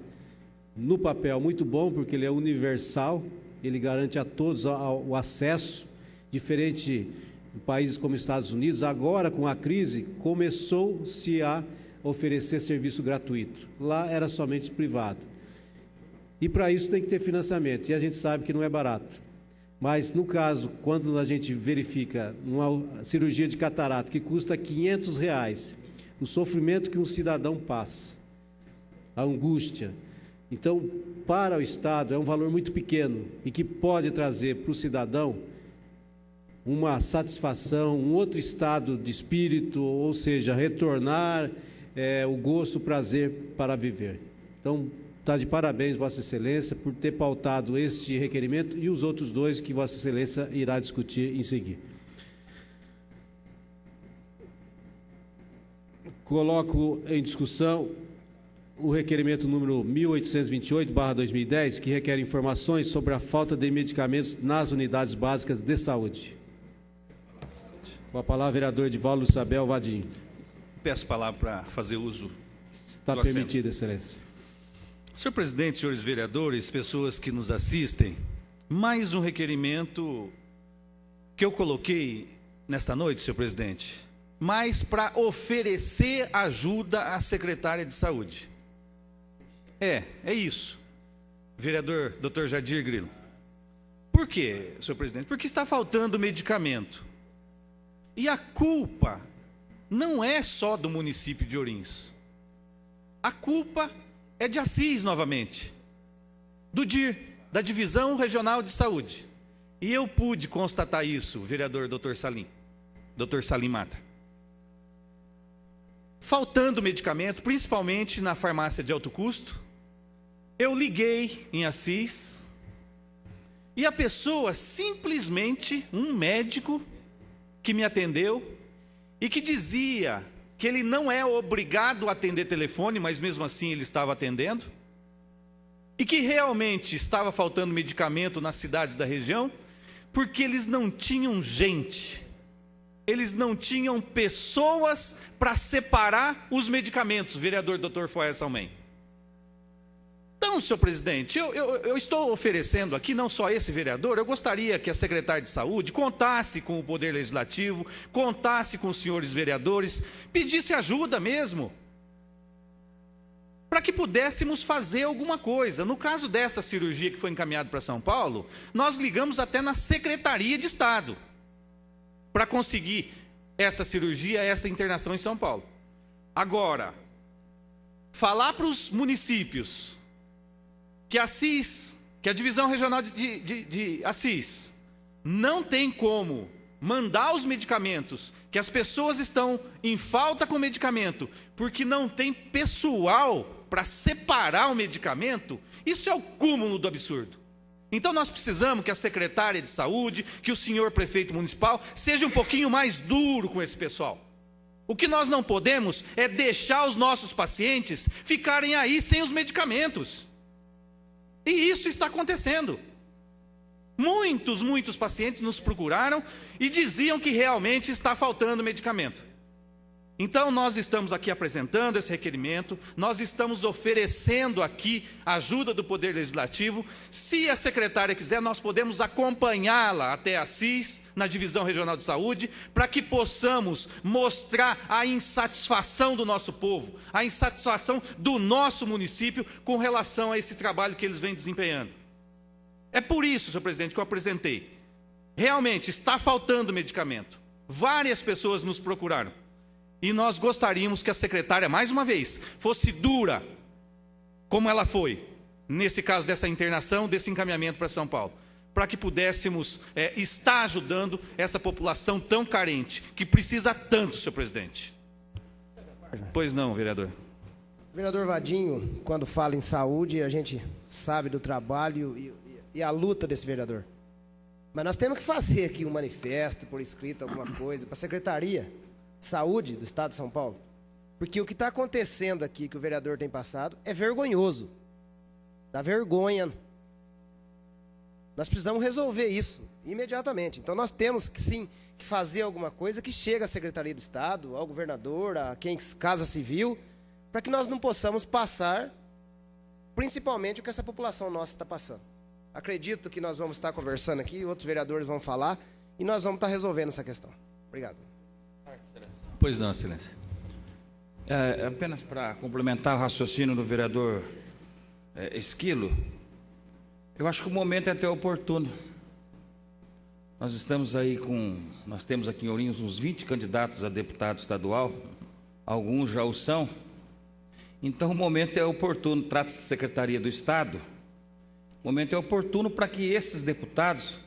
Speaker 1: no papel muito bom, porque ele é universal, ele garante a todos o acesso, diferente de países como Estados Unidos. Agora, com a crise, começou-se a oferecer serviço gratuito. Lá era somente privado. E para isso tem que ter financiamento, e a gente sabe que não é barato. Mas, no caso, quando a gente verifica uma cirurgia de catarata que custa R$500, o sofrimento que um cidadão passa, a angústia. Então, para o Estado, é um valor muito pequeno e que pode trazer para o cidadão uma satisfação, um outro estado de espírito, ou seja, retornar o gosto, o prazer para viver. Então, está de parabéns, Vossa Excelência, por ter pautado este requerimento e os outros dois que Vossa Excelência irá discutir em seguida. Coloco em discussão o requerimento número 1828/2010, que requer informações sobre a falta de medicamentos nas unidades básicas de saúde. Com a palavra, vereador Edivaldo Sabel Vadim.
Speaker 3: Peço a palavra para fazer uso.
Speaker 1: Está permitido, Excelência.
Speaker 3: Senhor presidente, senhores vereadores, pessoas que nos assistem, mais um requerimento que eu coloquei nesta noite, senhor presidente, mas para oferecer ajuda à secretária de saúde. É isso, vereador Dr. Jadir Grilo. Por quê, senhor presidente? Porque está faltando medicamento. E a culpa não é só do município de Ourinhos. A culpa é de Assis, novamente, do DIR, da Divisão Regional de Saúde. E eu pude constatar isso, vereador Dr. Salim Mata. Faltando medicamento, principalmente na farmácia de alto custo, eu liguei em Assis e a pessoa simplesmente, um médico que me atendeu e que dizia que ele não é obrigado a atender telefone, mas mesmo assim ele estava atendendo, e que realmente estava faltando medicamento nas cidades da região, porque eles não tinham gente, eles não tinham pessoas para separar os medicamentos, vereador Dr. Foé Salmen. Então, senhor presidente, eu estou oferecendo aqui, não só esse vereador, eu gostaria que a secretária de saúde contasse com o Poder Legislativo, contasse com os senhores vereadores, pedisse ajuda mesmo, para que pudéssemos fazer alguma coisa. No caso dessa cirurgia que foi encaminhada para São Paulo, nós ligamos até na Secretaria de Estado, para conseguir essa cirurgia, essa internação em São Paulo. Agora, falar para os municípios que Assis, que a Divisão Regional de Assis, não tem como mandar os medicamentos, que as pessoas estão em falta com medicamento, porque não tem pessoal para separar o medicamento, isso é o cúmulo do absurdo. Então nós precisamos que a secretária de saúde, que o senhor prefeito municipal, seja um pouquinho mais duro com esse pessoal. O que nós não podemos é deixar os nossos pacientes ficarem aí sem os medicamentos. E isso está acontecendo. Muitos pacientes nos procuraram e diziam que realmente está faltando medicamento. Então nós estamos aqui apresentando esse requerimento, nós estamos oferecendo aqui a ajuda do Poder Legislativo. Se a secretária quiser, nós podemos acompanhá-la até a CIS, na Divisão Regional de Saúde, para que possamos mostrar a insatisfação do nosso povo, a insatisfação do nosso município com relação a esse trabalho que eles vêm desempenhando. É por isso, senhor presidente, que eu apresentei. Realmente está faltando medicamento. Várias pessoas nos procuraram. E nós gostaríamos que a secretária, mais uma vez, fosse dura, como ela foi, nesse caso dessa internação, desse encaminhamento para São Paulo, para que pudéssemos estar ajudando essa população tão carente, que precisa tanto, senhor presidente. Pois não, vereador.
Speaker 6: Vereador Vadinho, quando fala em saúde, a gente sabe do trabalho e a luta desse vereador. Mas nós temos que fazer aqui um manifesto, por escrito, alguma coisa, para a Secretaria de Saúde do Estado de São Paulo. Porque o que está acontecendo aqui, que o vereador tem passado, é vergonhoso. Dá vergonha. Nós precisamos resolver isso imediatamente. Então nós temos que sim que fazer alguma coisa que chegue à Secretaria do Estado, ao governador, a quem Casa Civil, para que nós não possamos passar, principalmente o que essa população nossa está passando. Acredito que nós vamos estar conversando aqui, outros vereadores vão falar, e nós vamos estar resolvendo essa questão. Obrigado.
Speaker 3: Pois não, excelência.
Speaker 5: Apenas para complementar o raciocínio do vereador Esquilo, eu acho que o momento é até oportuno. Nós temos aqui em Ourinhos uns 20 candidatos a deputado estadual, alguns já o são. Então o momento é oportuno, trata-se de Secretaria do Estado, o momento é oportuno para que esses deputados,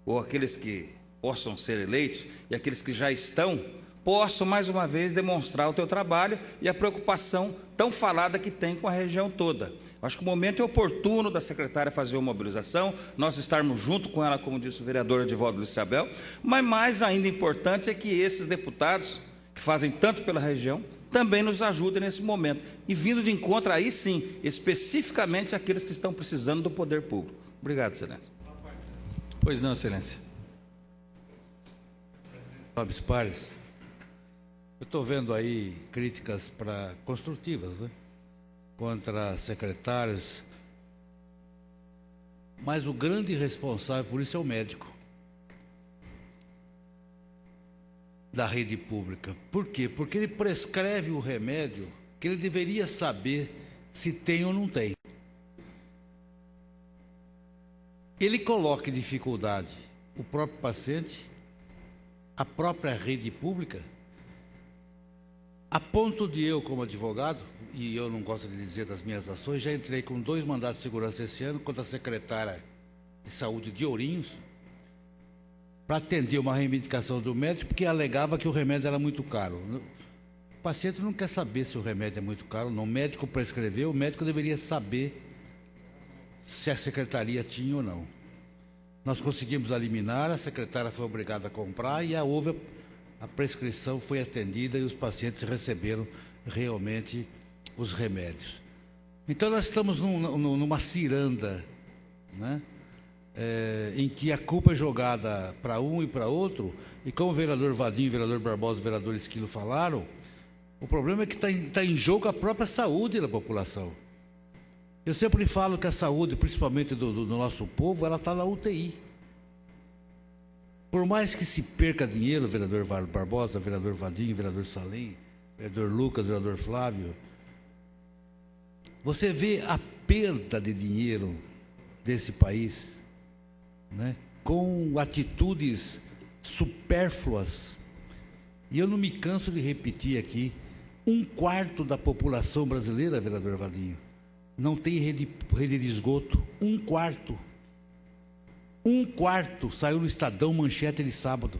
Speaker 5: ou aqueles que possam ser eleitos, e aqueles que já estão, possam mais uma vez demonstrar o teu trabalho e a preocupação tão falada que tem com a região toda. Acho que o momento é oportuno da secretária fazer uma mobilização, nós estarmos junto com ela, como disse o vereador Edivaldo Luiz Isabel, mas mais ainda importante é que esses deputados, que fazem tanto pela região, também nos ajudem nesse momento. E vindo de encontro aí sim, especificamente aqueles que estão precisando do poder público. Obrigado, excelência.
Speaker 3: Pois não, excelência.
Speaker 7: Nobres pares, eu estou vendo aí críticas construtivas, né? Contra secretários, mas o grande responsável por isso é o médico da rede pública. Por quê? Porque ele prescreve o remédio que ele deveria saber se tem ou não tem. Ele coloca em dificuldade o próprio paciente, a própria rede pública, a ponto de eu, como advogado, e eu não gosto de dizer das minhas ações, já entrei com 2 mandados de segurança esse ano contra a secretária de saúde de Ourinhos, para atender uma reivindicação do médico, porque alegava que o remédio era muito caro. O paciente não quer saber se o remédio é muito caro, não. O médico prescreveu, o médico deveria saber se a secretaria tinha ou não. Nós conseguimos eliminar, a secretária foi obrigada a comprar e a prescrição foi atendida e os pacientes receberam realmente os remédios. Então nós estamos numa ciranda, né? Em que a culpa é jogada para um e para outro, e como o vereador Vadinho, o vereador Barbosa e o vereador Esquilo falaram, o problema é que está em jogo a própria saúde da população. Eu sempre falo que a saúde, principalmente do nosso povo, ela está na UTI. Por mais que se perca dinheiro, vereador Barbosa, vereador Vadinho, vereador Salim, vereador Lucas, vereador Flávio, você vê a perda de dinheiro desse país, né, com atitudes supérfluas. E eu não me canso de repetir aqui, 1/4 da população brasileira, vereador Vadinho, não tem rede de esgoto, 1/4. 1/4 saiu no Estadão Manchete de sábado.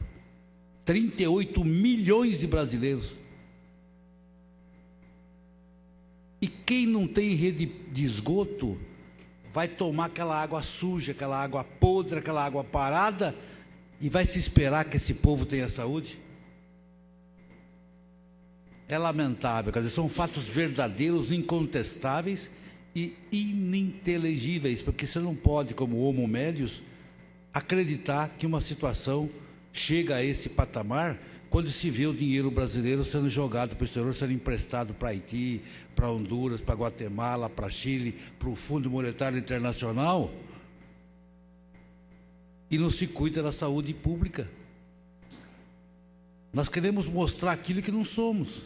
Speaker 7: 38 milhões de brasileiros. E quem não tem rede de esgoto vai tomar aquela água suja, aquela água podre, aquela água parada, e vai se esperar que esse povo tenha saúde? É lamentável, quer dizer, são fatos verdadeiros, incontestáveis e ininteligíveis, porque você não pode, como homo médios, acreditar que uma situação chega a esse patamar quando se vê o dinheiro brasileiro sendo jogado para o exterior, sendo emprestado para Haiti, para Honduras, para Guatemala, para Chile, para o Fundo Monetário Internacional, e não se cuida da saúde pública. Nós queremos mostrar aquilo que não somos.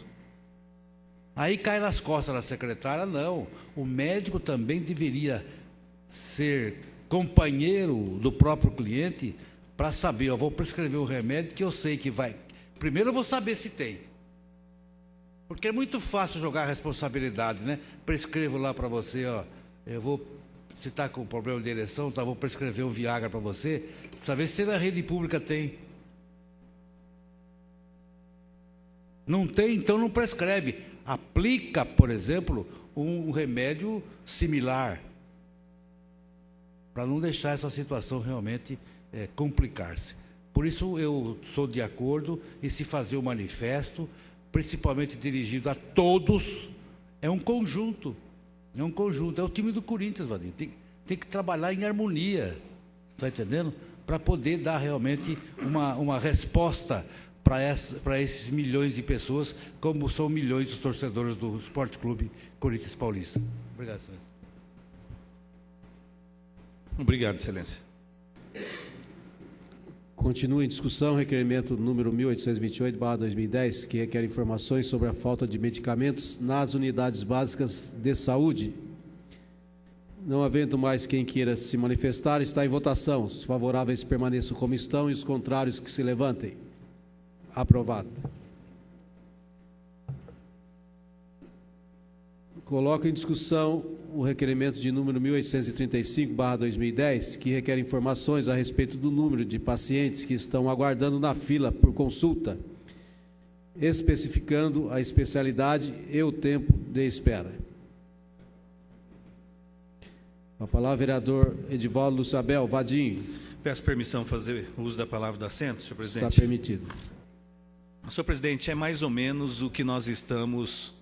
Speaker 7: Aí cai nas costas da secretária, não. O médico também deveria ser companheiro do próprio cliente para saber, eu vou prescrever um remédio que eu sei que vai... Primeiro eu vou saber se tem. Porque é muito fácil jogar a responsabilidade, né? Prescrevo lá para você, ó, eu vou... Se está com problema de ereção, tá, vou prescrever um Viagra para você, precisa ver se na rede pública tem. Não tem, então não prescreve. Aplica, por exemplo, um remédio similar, para não deixar essa situação realmente complicar-se. Por isso eu sou de acordo em se fazer um manifesto, principalmente dirigido a todos, é um conjunto, é o time do Corinthians, Vadinho, tem que trabalhar em harmonia, está entendendo? Para poder dar realmente uma resposta para esses milhões de pessoas, como são milhões dos torcedores do Esporte Clube Corinthians Paulista. Obrigado, senhor.
Speaker 3: Obrigado, Excelência.
Speaker 1: Continua em discussão o requerimento número 1828/2010, que requer informações sobre a falta de medicamentos nas unidades básicas de saúde. Não havendo mais quem queira se manifestar, está em votação. Os favoráveis permaneçam como estão e os contrários que se levantem. Aprovado. Coloco em discussão o requerimento de número 1835/2010, que requer informações a respeito do número de pacientes que estão aguardando na fila por consulta, especificando a especialidade e o tempo de espera. A palavra, vereador Edivaldo Lúcio Abel Vadinho.
Speaker 3: Peço permissão para fazer uso da palavra do assento, senhor presidente.
Speaker 1: Está permitido.
Speaker 3: Senhor presidente, é mais ou menos o que nós estamos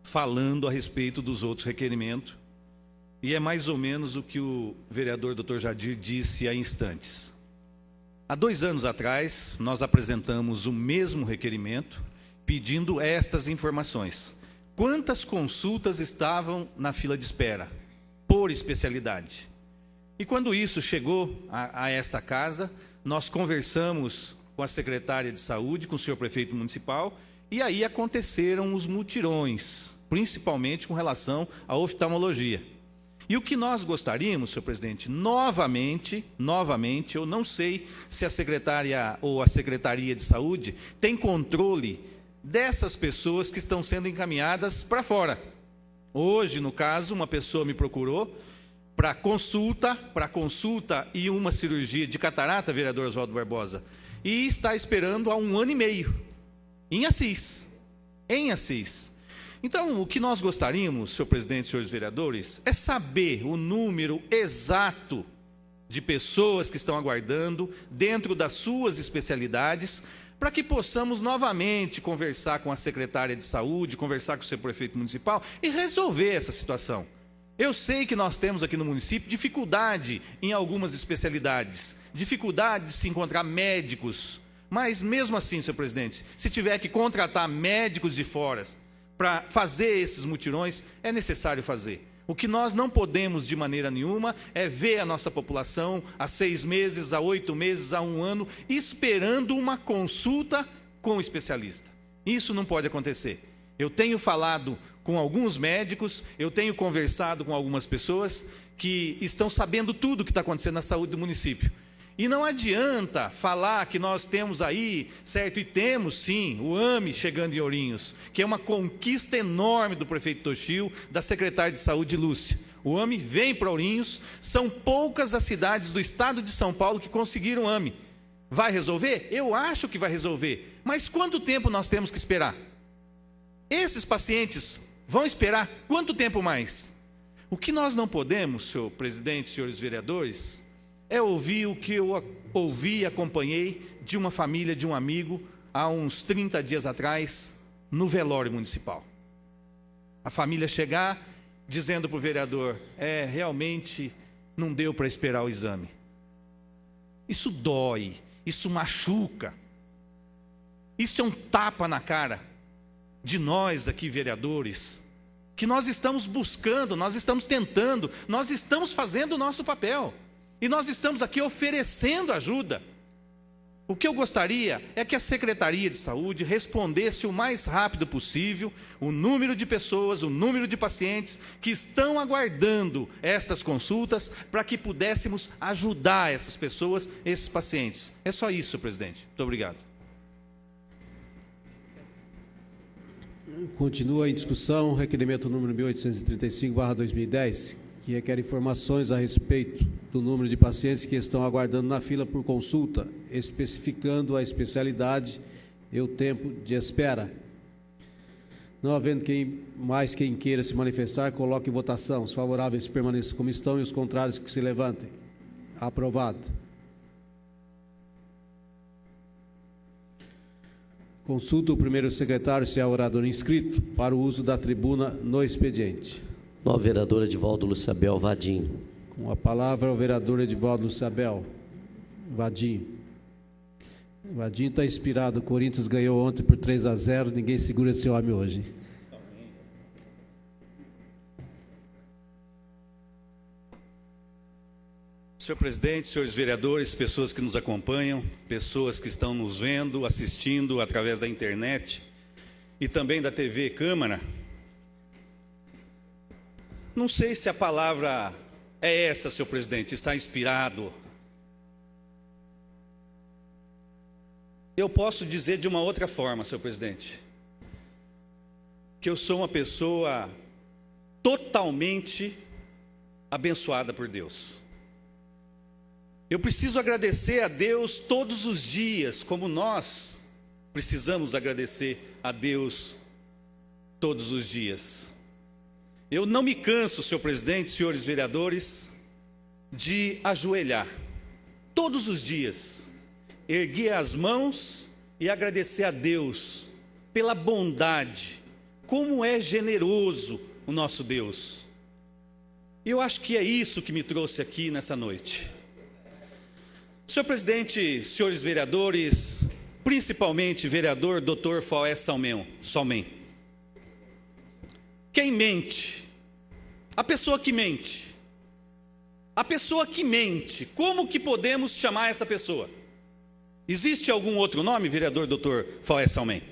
Speaker 3: falando a respeito dos outros requerimentos, e é mais ou menos o que o vereador Dr. Jadir disse há instantes. Há 2 anos atrás, nós apresentamos o mesmo requerimento, pedindo estas informações. Quantas consultas estavam na fila de espera, por especialidade? E quando isso chegou a esta casa, nós conversamos com a secretária de saúde, com o senhor prefeito municipal, e aí aconteceram os mutirões, principalmente com relação à oftalmologia. E o que nós gostaríamos, senhor presidente, novamente, eu não sei se a secretária ou a Secretaria de Saúde tem controle dessas pessoas que estão sendo encaminhadas para fora. Hoje, no caso, uma pessoa me procurou para consulta e uma cirurgia de catarata, vereador Oswaldo Barbosa, e está esperando há 1 ano e meio, em Assis. Então, o que nós gostaríamos, senhor presidente e senhores vereadores, é saber o número exato de pessoas que estão aguardando dentro das suas especialidades, para que possamos novamente conversar com a secretária de saúde, conversar com o seu prefeito municipal e resolver essa situação. Eu sei que nós temos aqui no município dificuldade em algumas especialidades, dificuldade de se encontrar médicos, mas mesmo assim, senhor presidente, se tiver que contratar médicos de fora para fazer esses mutirões, é necessário fazer. O que nós não podemos de maneira nenhuma é ver a nossa população há 6 meses, há 8 meses, há 1 ano, esperando uma consulta com o especialista. Isso não pode acontecer. Eu tenho falado com alguns médicos, eu tenho conversado com algumas pessoas que estão sabendo tudo o que está acontecendo na saúde do município. E não adianta falar que nós temos aí, certo? E temos sim, o AME chegando em Ourinhos, que é uma conquista enorme do prefeito Toshio, da secretária de saúde Lúcia. O AME vem para Ourinhos, são poucas as cidades do estado de São Paulo que conseguiram o AME. Vai resolver? Eu acho que vai resolver. Mas quanto tempo nós temos que esperar? Esses pacientes vão esperar quanto tempo mais? O que nós não podemos, senhor presidente, senhores vereadores, é ouvir o que eu ouvi e acompanhei de uma família, de um amigo, há uns 30 dias atrás, no velório municipal. A família chegar dizendo para o vereador, realmente não deu para esperar o exame. Isso dói, isso machuca. Isso é um tapa na cara de nós aqui, vereadores, que nós estamos buscando, nós estamos tentando, nós estamos fazendo o nosso papel. E nós estamos aqui oferecendo ajuda. O que eu gostaria é que a Secretaria de Saúde respondesse o mais rápido possível o número de pessoas, o número de pacientes que estão aguardando estas consultas para que pudéssemos ajudar essas pessoas, esses pacientes. É só isso, senhor presidente. Muito obrigado.
Speaker 1: Continua em discussão o requerimento número 1835/2010, que requer informações a respeito do número de pacientes que estão aguardando na fila por consulta, especificando a especialidade e o tempo de espera. Não havendo quem queira se manifestar, coloque em votação. Os favoráveis permaneçam como estão e os contrários que se levantem. Aprovado. Consulta o primeiro secretário se há orador inscrito para o uso da tribuna no expediente.
Speaker 2: Nova vereadora Edivaldo Luciabel Vadim.
Speaker 1: Com a palavra, o vereador Edivaldo Luciabel Vadim. Vadim está inspirado. O Corinthians ganhou ontem por 3-0. Ninguém segura esse homem hoje.
Speaker 3: Senhor presidente, senhores vereadores, pessoas que nos acompanham, pessoas que estão nos vendo, assistindo através da internet e também da TV Câmara. Não sei se a palavra é essa, senhor presidente, está inspirado. Eu posso dizer de uma outra forma, senhor presidente, que eu sou uma pessoa totalmente abençoada por Deus. Eu preciso agradecer a Deus todos os dias, como nós precisamos agradecer a Deus todos os dias. Eu não me canso, senhor presidente, senhores vereadores, de ajoelhar todos os dias, erguer as mãos e agradecer a Deus pela bondade, como é generoso o nosso Deus. E eu acho que é isso que me trouxe aqui nessa noite. Senhor presidente, senhores vereadores, principalmente vereador Dr. Faué Salmen. Quem mente? A pessoa que mente. A pessoa que mente, como que podemos chamar essa pessoa? Existe algum outro nome, vereador Dr. Faué Salmen?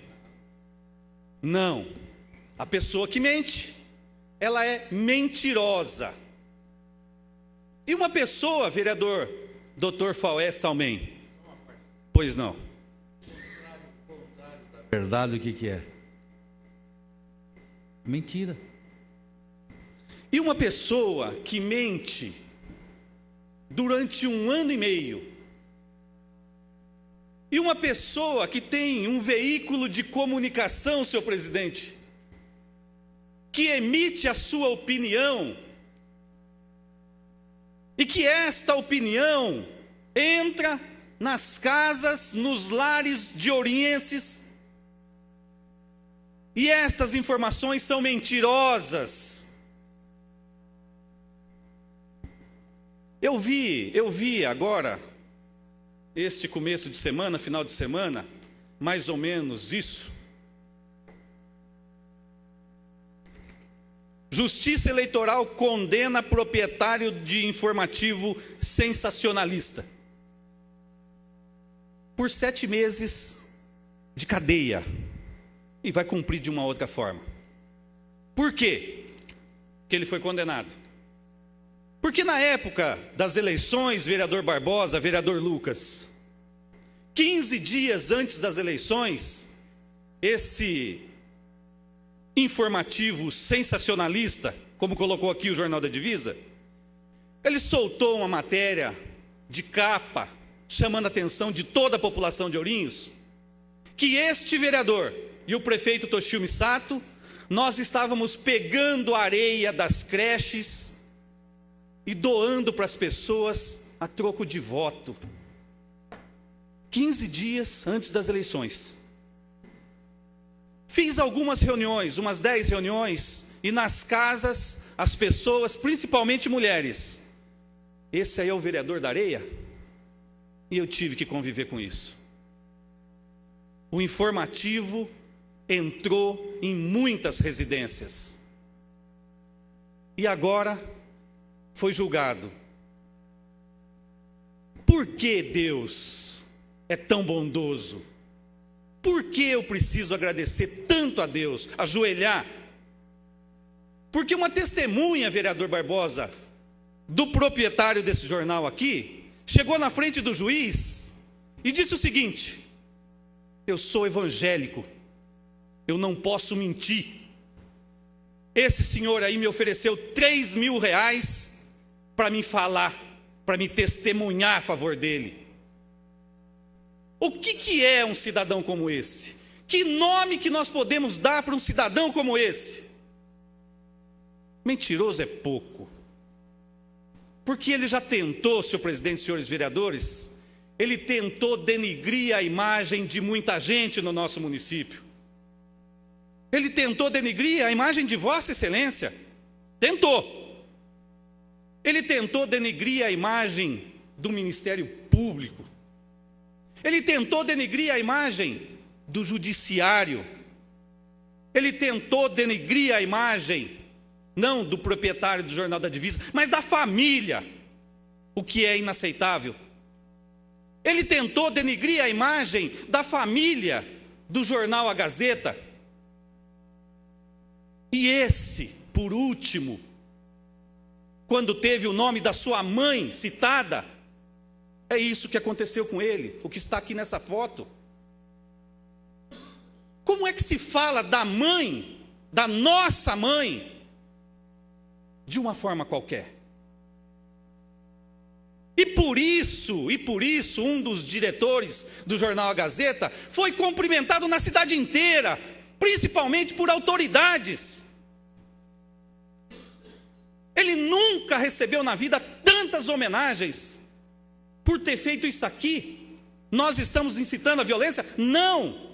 Speaker 3: Não. A pessoa que mente, ela é mentirosa. E uma pessoa, vereador Dr. Faué Salmen, pois não.
Speaker 7: Verdade, o que é? Mentira.
Speaker 3: E uma pessoa que mente durante 1 ano e meio, e uma pessoa que tem um veículo de comunicação, senhor presidente, que emite a sua opinião, e que esta opinião entra nas casas, nos lares de ourinhenses, e estas informações são mentirosas. Eu vi agora, este começo de semana, final de semana, mais ou menos isso. Justiça Eleitoral condena proprietário de informativo sensacionalista por 7 meses de cadeia e vai cumprir de uma outra forma. Por quê que ele foi condenado? Porque na época das eleições, vereador Barbosa, vereador Lucas, 15 dias antes das eleições, esse informativo sensacionalista, como colocou aqui o Jornal da Divisa, ele soltou uma matéria de capa, chamando a atenção de toda a população de Ourinhos, que este vereador e o prefeito Toshio Misato, nós estávamos pegando a areia das creches e doando para as pessoas a troco de voto. 15 dias antes das eleições. Fiz algumas reuniões, umas 10 reuniões, e nas casas, as pessoas, principalmente mulheres, esse aí é o vereador da areia? E eu tive que conviver com isso. O informativo entrou em muitas residências. E agora foi julgado. Por que Deus é tão bondoso? Por que eu preciso agradecer tanto a Deus, ajoelhar? Porque uma testemunha, vereador Barbosa, do proprietário desse jornal aqui, chegou na frente do juiz e disse o seguinte: eu sou evangélico, eu não posso mentir. Esse senhor aí me ofereceu 3 mil reais para me falar, para me testemunhar a favor dele. O que é um cidadão como esse? Que nome que nós podemos dar para um cidadão como esse? Mentiroso é pouco. Porque ele já tentou, senhor presidente, senhores vereadores, ele tentou denigrir a imagem de muita gente no nosso município. Ele tentou denigrir a imagem de Vossa Excelência. Tentou. Ele tentou denigrir a imagem do Ministério Público. Ele tentou denigrir a imagem do Judiciário. Ele tentou denigrir a imagem, não do proprietário do Jornal da Divisa, mas da família, o que é inaceitável. Ele tentou denigrir a imagem da família do jornal A Gazeta. E esse, por último, quando teve o nome da sua mãe citada, é isso que aconteceu com ele, o que está aqui nessa foto. Como é que se fala da mãe, da nossa mãe, de uma forma qualquer? E por isso, um dos diretores do jornal A Gazeta foi cumprimentado na cidade inteira, principalmente por autoridades. Ele nunca recebeu na vida tantas homenagens por ter feito isso aqui. Nós estamos incitando a violência? Não!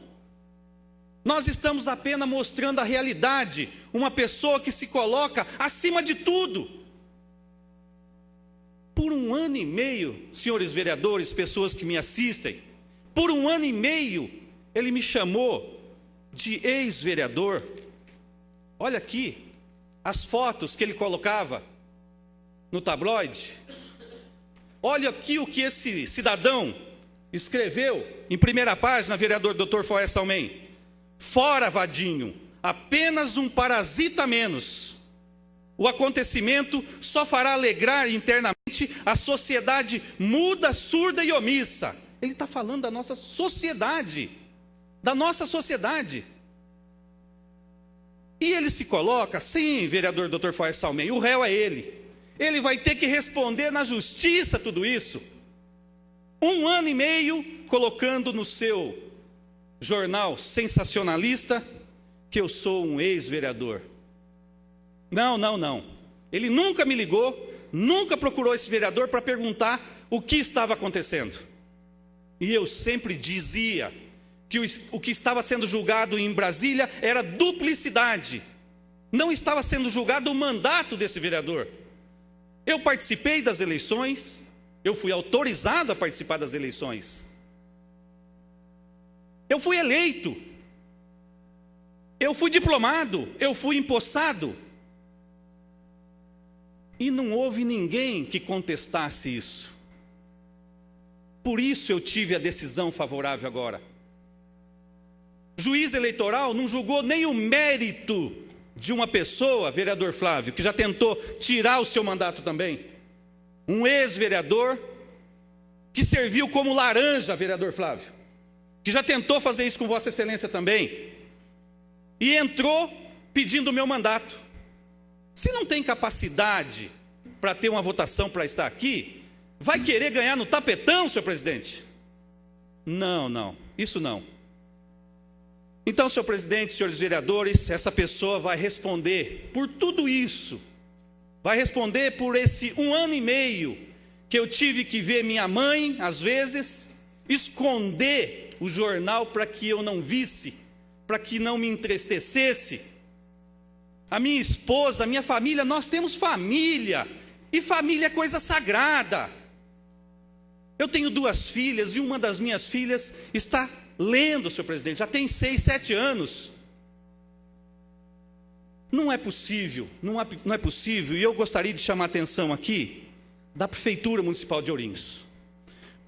Speaker 3: Nós estamos apenas mostrando a realidade, uma pessoa que se coloca acima de tudo. Por 1 ano e meio, senhores vereadores, pessoas que me assistem, por 1 ano e meio, ele me chamou de ex-vereador. Olha aqui, as fotos que ele colocava no tabloide. Olha aqui o que esse cidadão escreveu em primeira página, vereador Dr. Foé Salmem. Fora, Vadinho, apenas um parasita menos. O acontecimento só fará alegrar internamente a sociedade muda, surda e omissa. Ele está falando da nossa sociedade. Da nossa sociedade. E ele se coloca, sim, vereador Dr. Foé Salmem, o réu é ele. Ele vai ter que responder na justiça tudo isso. 1 ano e meio colocando no seu jornal sensacionalista que eu sou um ex-vereador. Não. Ele nunca me ligou, nunca procurou esse vereador para perguntar o que estava acontecendo. E eu sempre dizia que o que estava sendo julgado em Brasília era duplicidade. Não estava sendo julgado o mandato desse vereador. Eu participei das eleições, eu fui autorizado a participar das eleições. Eu fui eleito. Eu fui diplomado, eu fui empossado. E não houve ninguém que contestasse isso. Por isso eu tive a decisão favorável agora. Juiz eleitoral não julgou nem o mérito de uma pessoa, vereador Flávio, que já tentou tirar o seu mandato também. Um ex-vereador que serviu como laranja, vereador Flávio, que já tentou fazer isso com Vossa Excelência também, e entrou pedindo o meu mandato. Se não tem capacidade para ter uma votação para estar aqui, vai querer ganhar no tapetão, senhor presidente? Não, isso não. Então, senhor presidente, senhores vereadores, essa pessoa vai responder por tudo isso. Vai responder por esse 1 ano e meio que eu tive que ver minha mãe, às vezes, esconder o jornal para que eu não visse, para que não me entristecesse. A minha esposa, a minha família, nós temos família, e família é coisa sagrada. Eu tenho 2 filhas, e uma das minhas filhas está lendo, senhor presidente, já tem 6, 7 anos. Não é possível, não é possível, e eu gostaria de chamar a atenção aqui da Prefeitura Municipal de Ourinhos.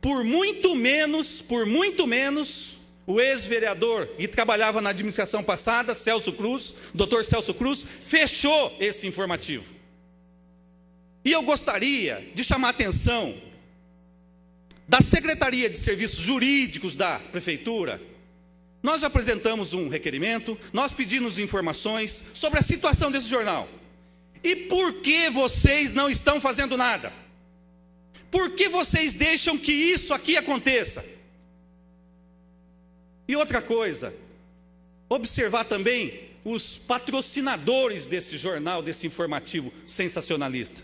Speaker 3: Por muito menos, o ex-vereador que trabalhava na administração passada, doutor Celso Cruz, fechou esse informativo. E eu gostaria de chamar a atenção da Secretaria de Serviços Jurídicos da Prefeitura. Nós apresentamos um requerimento, nós pedimos informações sobre a situação desse jornal. E por que vocês não estão fazendo nada? Por que vocês deixam que isso aqui aconteça? E outra coisa, observar também os patrocinadores desse jornal, desse informativo sensacionalista.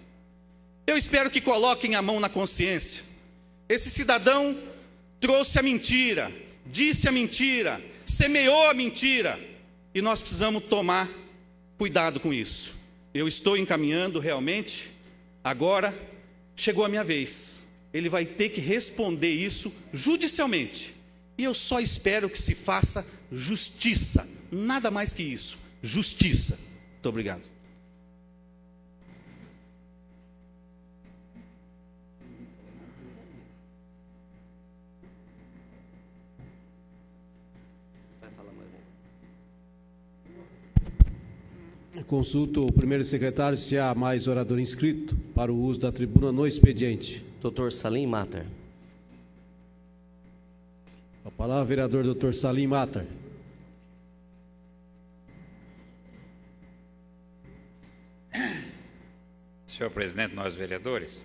Speaker 3: Eu espero que coloquem a mão na consciência. Esse cidadão trouxe a mentira, disse a mentira, semeou a mentira, e nós precisamos tomar cuidado com isso. Eu estou encaminhando realmente, agora chegou a minha vez. Ele vai ter que responder isso judicialmente. E eu só espero que se faça justiça, nada mais que isso, justiça. Muito obrigado.
Speaker 1: Consulto o primeiro secretário se há mais orador inscrito para o uso da tribuna no expediente.
Speaker 2: Dr. Salim Matar.
Speaker 1: A palavra, vereador Dr. Salim Matar.
Speaker 8: Senhor presidente, nós vereadores,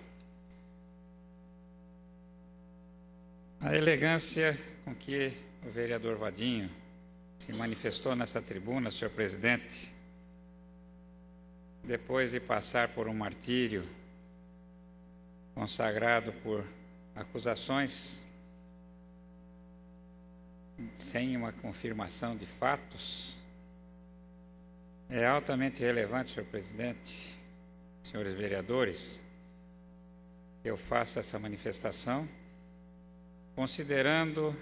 Speaker 8: a elegância com que o vereador Vadinho se manifestou nessa tribuna, senhor presidente, depois de passar por um martírio consagrado por acusações sem uma confirmação de fatos, é altamente relevante, senhor presidente, senhores vereadores, que eu faça essa manifestação, considerando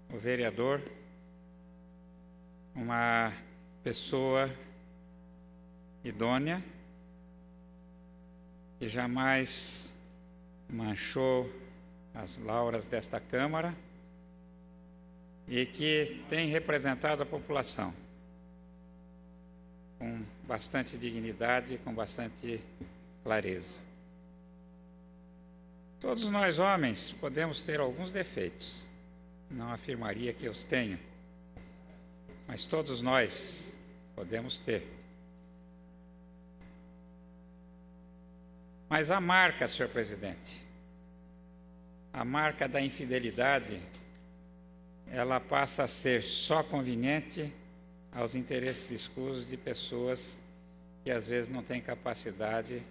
Speaker 8: o vereador uma pessoa idônea, que jamais manchou as lauras desta Câmara e que tem representado a população com bastante dignidade e com bastante clareza. Todos nós, homens, podemos ter alguns defeitos. Não afirmaria que os tenho, mas todos nós podemos ter. Mas a marca, senhor presidente, a marca da infidelidade, ela passa a ser só conveniente aos interesses escusos de pessoas que às vezes não têm capacidade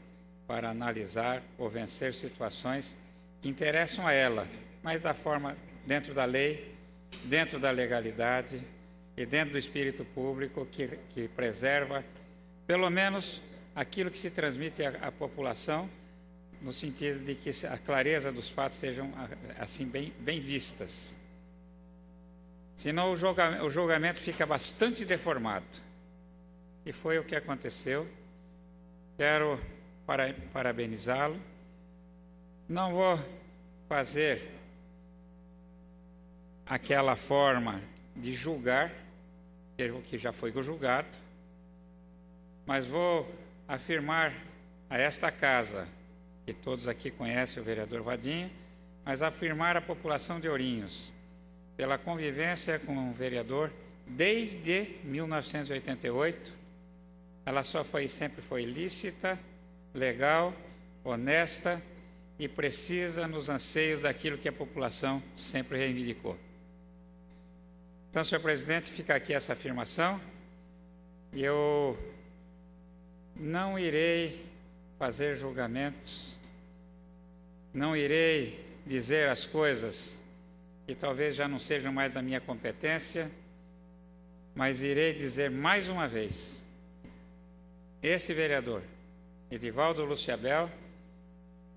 Speaker 8: para analisar ou vencer situações que interessam a ela, mas da forma dentro da lei, dentro da legalidade e dentro do espírito público que preserva, pelo menos, aquilo que se transmite à população, no sentido de que a clareza dos fatos sejam assim bem vistas. Senão o julgamento fica bastante deformado. E foi o que aconteceu. Quero parabenizá-lo. Não vou fazer aquela forma de julgar, que já foi julgado, mas vou afirmar a esta casa que todos aqui conhecem o vereador Vadinho, mas afirmar à população de Ourinhos, pela convivência com o vereador desde 1988, ela sempre foi lícita, legal, honesta e precisa nos anseios daquilo que a população sempre reivindicou. Então, senhor presidente, fica aqui essa afirmação. E eu não irei fazer julgamentos, não irei dizer as coisas que talvez já não sejam mais da minha competência, mas irei dizer mais uma vez: esse vereador, Edivaldo Luciabel,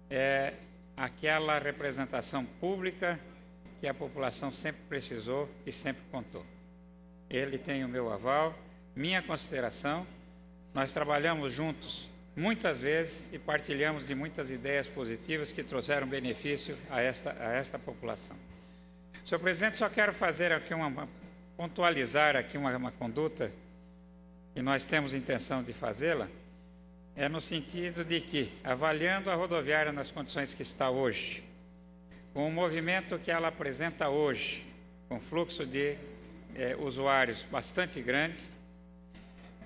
Speaker 8: é aquela representação pública que a população sempre precisou e sempre contou. Ele tem o meu aval, minha consideração. Nós trabalhamos juntos muitas vezes e partilhamos de muitas ideias positivas que trouxeram benefício a esta população. Senhor presidente, só quero fazer aqui pontualizar aqui uma conduta que nós temos intenção de fazê-la, é no sentido de que, avaliando a rodoviária nas condições que está hoje, com o movimento que ela apresenta hoje, com fluxo de usuários bastante grande,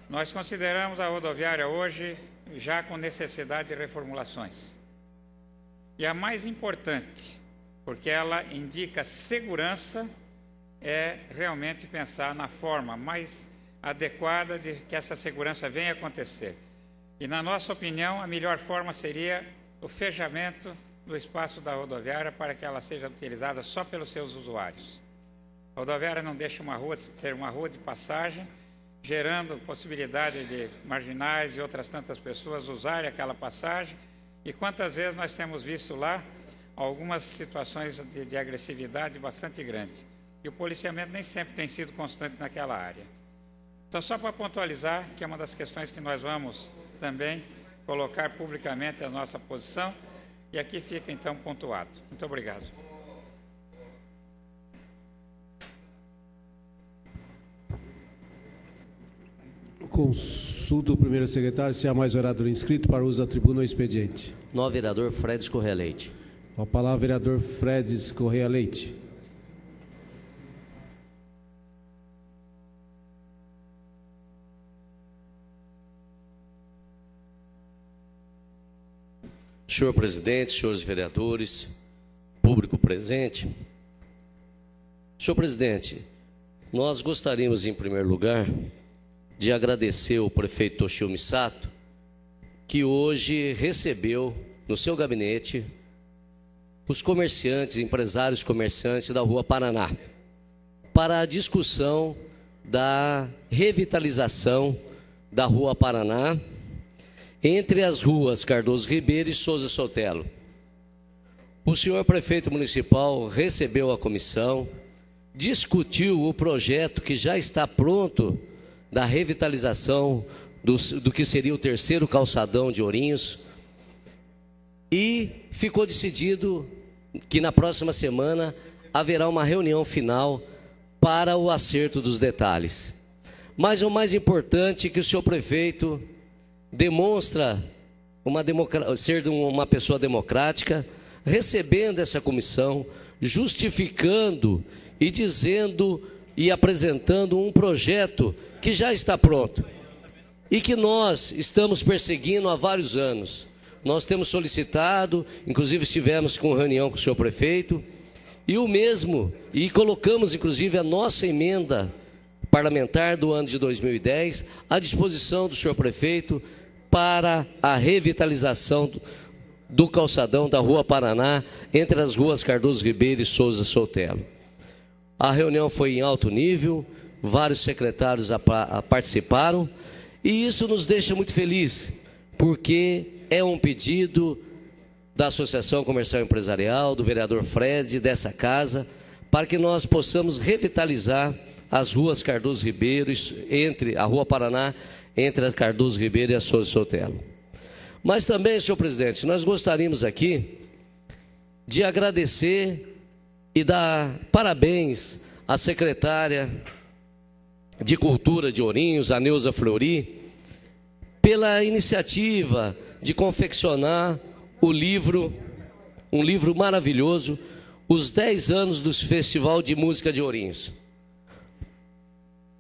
Speaker 8: nós consideramos a rodoviária hoje já com necessidade de reformulações. E a mais importante, porque ela indica segurança, é realmente pensar na forma mais adequada de que essa segurança venha a acontecer. E, na nossa opinião, a melhor forma seria o fechamento do espaço da rodoviária para que ela seja utilizada só pelos seus usuários. A rodoviária não deixa uma rua ser uma rua de passagem, gerando possibilidade de marginais e outras tantas pessoas usarem aquela passagem. E quantas vezes nós temos visto lá algumas situações de agressividade bastante grande. E o policiamento nem sempre tem sido constante naquela área. Então, só para pontualizar, que é uma das questões que nós vamos também colocar publicamente a nossa posição, e aqui fica, então, pontuado. Muito obrigado.
Speaker 1: Consulta o primeiro secretário se há mais orador inscrito para uso da tribuna ou expediente.
Speaker 2: Novo vereador Fredes Correia Leite.
Speaker 1: Com a palavra, vereador Fredes Correia Leite.
Speaker 2: Senhor presidente, senhores vereadores, público presente. Senhor presidente, nós gostaríamos, em primeiro lugar, de agradecer ao prefeito Toshio Misato, que hoje recebeu no seu gabinete os comerciantes, empresários comerciantes da Rua Paraná, para a discussão da revitalização da Rua Paraná, entre as ruas Cardoso Ribeiro e Souza Sotelo. O senhor prefeito municipal recebeu a comissão, discutiu o projeto que já está pronto da revitalização do que seria o terceiro calçadão de Ourinhos, e ficou decidido que na próxima semana haverá uma reunião final para o acerto dos detalhes. Mas o mais importante é que o senhor prefeito demonstra ser uma pessoa democrática, recebendo essa comissão, justificando e dizendo e apresentando um projeto que já está pronto e que nós estamos perseguindo há vários anos. Nós temos solicitado, inclusive estivemos com reunião com o senhor prefeito, e colocamos inclusive a nossa emenda parlamentar do ano de 2010 à disposição do senhor prefeito para a revitalização do calçadão da Rua Paraná, entre as ruas Cardoso Ribeiro e Souza Sotelo. A reunião foi em alto nível, vários secretários participaram, e isso nos deixa muito felizes, porque é um pedido da Associação Comercial e Empresarial, do vereador Fred, dessa casa, para que nós possamos revitalizar as ruas Cardoso Ribeiro, entre a Rua Paraná, entre a Cardoso Ribeiro e a Souza Sotelo. Mas também, senhor presidente, nós gostaríamos aqui de agradecer e dar parabéns à secretária de Cultura de Ourinhos, a Neuza Fleury, pela iniciativa de confeccionar um livro maravilhoso, Os 10 anos do Festival de Música de Ourinhos,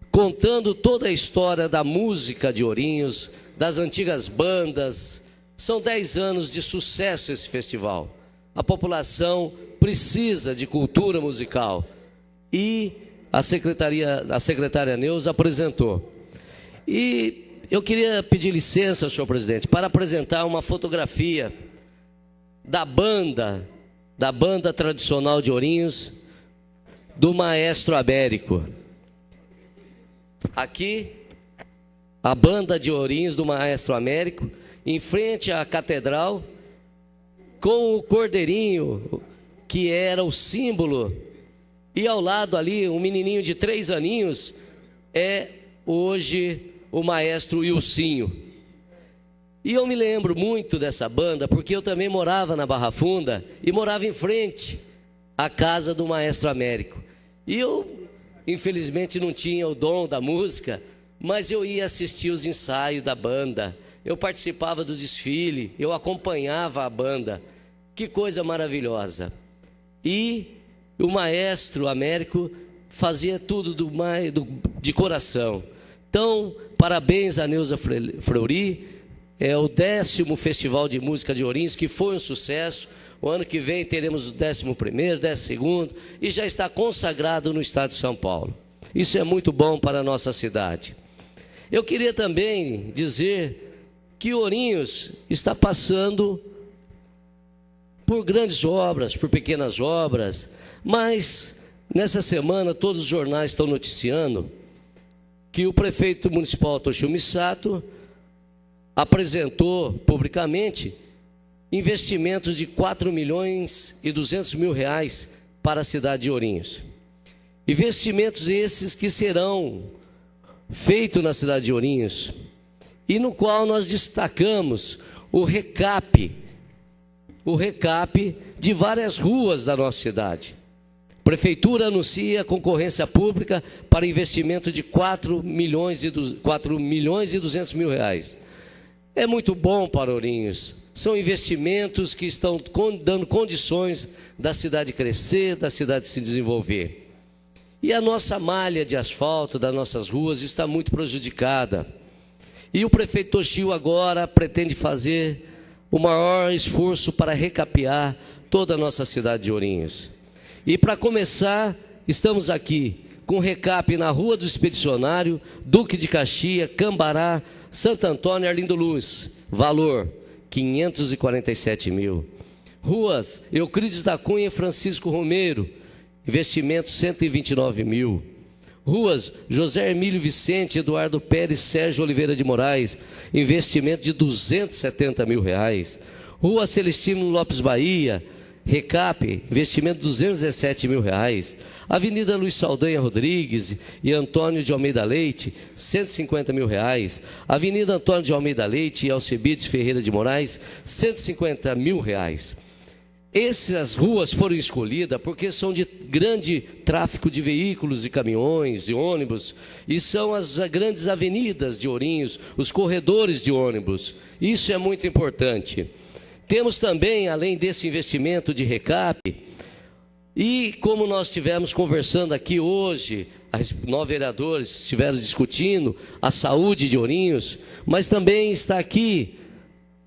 Speaker 2: contando toda a história da música de Ourinhos, das antigas bandas. São 10 anos de sucesso esse festival. A população precisa de cultura musical e a secretária Neuza apresentou. E eu queria pedir licença, senhor presidente, para apresentar uma fotografia da banda tradicional de Ourinhos, do Maestro Américo. Aqui, a banda de Ourinhos do Maestro Américo, em frente à catedral, com o cordeirinho, que era o símbolo, e ao lado ali, um menininho de 3 aninhos, é hoje o maestro Ilcinho. E eu me lembro muito dessa banda, porque eu também morava na Barra Funda, e morava em frente à casa do Maestro Américo. E eu, infelizmente, não tinha o dom da música, mas eu ia assistir os ensaios da banda, eu participava do desfile, eu acompanhava a banda. Que coisa maravilhosa. E o Maestro Américo fazia tudo de coração. Então, parabéns a Neuza Fleury. É o 10º Festival de Música de Ourinhos, que foi um sucesso. O ano que vem teremos o 11º, 12º, e já está consagrado no estado de São Paulo. Isso é muito bom para a nossa cidade. Eu queria também dizer que Ourinhos está passando por grandes obras, por pequenas obras, mas nessa semana todos os jornais estão noticiando que o prefeito municipal Toshio Misato apresentou publicamente investimentos de 4.200.000 reais para a cidade de Ourinhos. Investimentos esses que serão feitos na cidade de Ourinhos, e no qual nós destacamos o recap de várias ruas da nossa cidade. A Prefeitura anuncia concorrência pública para investimento de 4.200.000 reais. É muito bom para Ourinhos. São investimentos que estão dando condições da cidade crescer, da cidade se desenvolver. E a nossa malha de asfalto das nossas ruas está muito prejudicada. E o prefeito Toshio agora pretende fazer o maior esforço para recapear toda a nossa cidade de Ourinhos. E para começar, estamos aqui com recap na Rua do Expedicionário, Duque de Caxias, Cambará, Santo Antônio e Arlindo Luz. Valor, 547 mil. Ruas Euclides da Cunha e Francisco Romero, investimento 129 mil. Ruas José Hermílio Vicente, Eduardo Pérez, Sérgio Oliveira de Moraes, investimento de 270 mil reais. Rua Celestino Lopes Bahia, recap, investimento de 217 mil reais. Avenida Luiz Saldanha Rodrigues e Antônio de Almeida Leite, 150 mil reais. Avenida Antônio de Almeida Leite e Alcibiades Ferreira de Moraes, 150 mil reais. Essas ruas foram escolhidas porque são de grande tráfego de veículos e caminhões e ônibus, e são as grandes avenidas de Ourinhos, os corredores de ônibus. Isso é muito importante. Temos também, além desse investimento de recap, e como nós estivemos conversando aqui hoje, os 9 vereadores estiveram discutindo a saúde de Ourinhos, mas também está aqui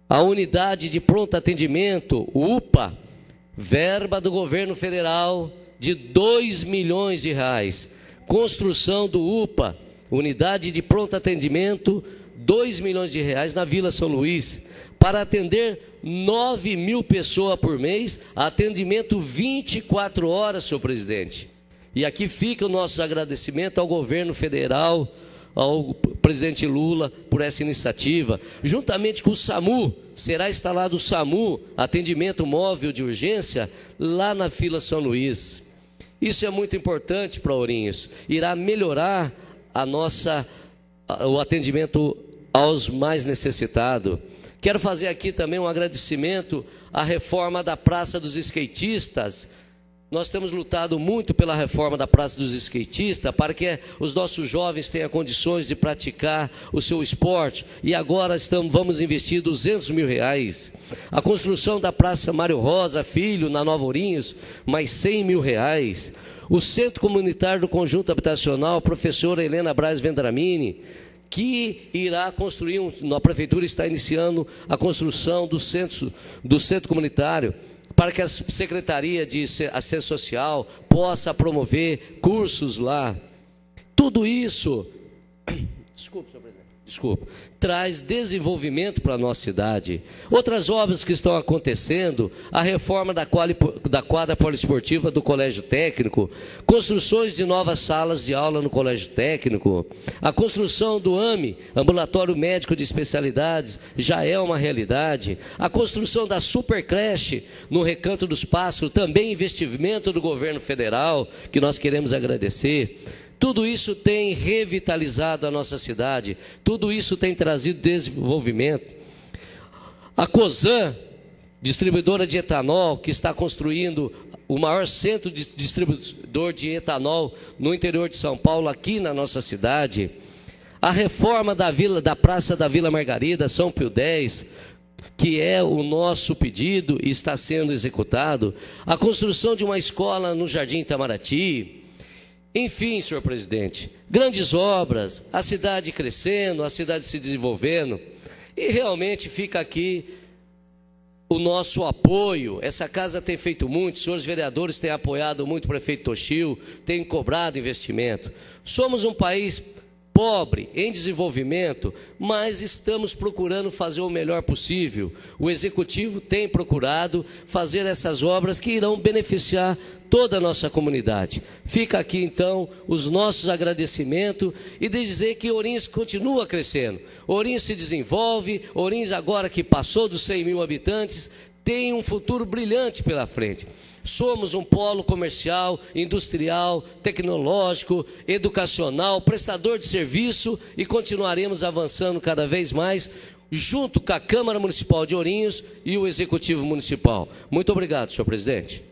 Speaker 2: a unidade de pronto atendimento, o UPA, verba do governo federal de 2 milhões de reais. Construção do UPA, unidade de pronto atendimento, 2 milhões de reais na Vila São Luís, para atender 9 mil pessoas por mês, atendimento 24 horas, senhor presidente. E aqui fica o nosso agradecimento ao governo federal, ao presidente Lula, por essa iniciativa. Juntamente com o SAMU, será instalado o SAMU, atendimento móvel de urgência, lá na Vila São Luís. Isso é muito importante para Ourinhos. Irá melhorar o atendimento aos mais necessitados. Quero fazer aqui também um agradecimento à reforma da Praça dos Skatistas, nós temos lutado muito pela reforma da Praça dos Skatistas para que os nossos jovens tenham condições de praticar o seu esporte. E agora vamos investir R$200 mil. A construção da Praça Mário Rosa Filho, na Nova Ourinhos, mais R$100 mil. O Centro Comunitário do Conjunto Habitacional, a professora Helena Braz Vendramini, que irá construir, a Prefeitura está iniciando a construção do centro comunitário, para que a Secretaria de Assistência Social possa promover cursos lá. Tudo isso, traz desenvolvimento para a nossa cidade. Outras obras que estão acontecendo, a reforma da quadra poliesportiva do Colégio Técnico, construções de novas salas de aula no Colégio Técnico, a construção do AME, Ambulatório Médico de Especialidades, já é uma realidade, a construção da Supercreche no Recanto dos Pássaros, também investimento do governo federal, que nós queremos agradecer. Tudo isso tem revitalizado a nossa cidade, tudo isso tem trazido desenvolvimento. A Cosan, distribuidora de etanol, que está construindo o maior centro distribuidor de etanol no interior de São Paulo, aqui na nossa cidade. A reforma da Praça da Vila Margarida, São Pio X, que é o nosso pedido e está sendo executado. A construção de uma escola no Jardim Itamaraty. Enfim, senhor presidente, grandes obras, a cidade crescendo, a cidade se desenvolvendo, e realmente fica aqui o nosso apoio. Essa casa tem feito muito, os senhores vereadores têm apoiado muito o prefeito Toshio, têm cobrado investimento. Somos um país pobre, em desenvolvimento, mas estamos procurando fazer o melhor possível. O Executivo tem procurado fazer essas obras que irão beneficiar toda a nossa comunidade. Fica aqui, então, os nossos agradecimentos e de dizer que Ourinhos continua crescendo. Ourinhos se desenvolve, Ourinhos agora que passou dos 100 mil habitantes, tem um futuro brilhante pela frente. Somos um polo comercial, industrial, tecnológico, educacional, prestador de serviço e continuaremos avançando cada vez mais junto com a Câmara Municipal de Ourinhos e o Executivo Municipal. Muito obrigado, senhor presidente.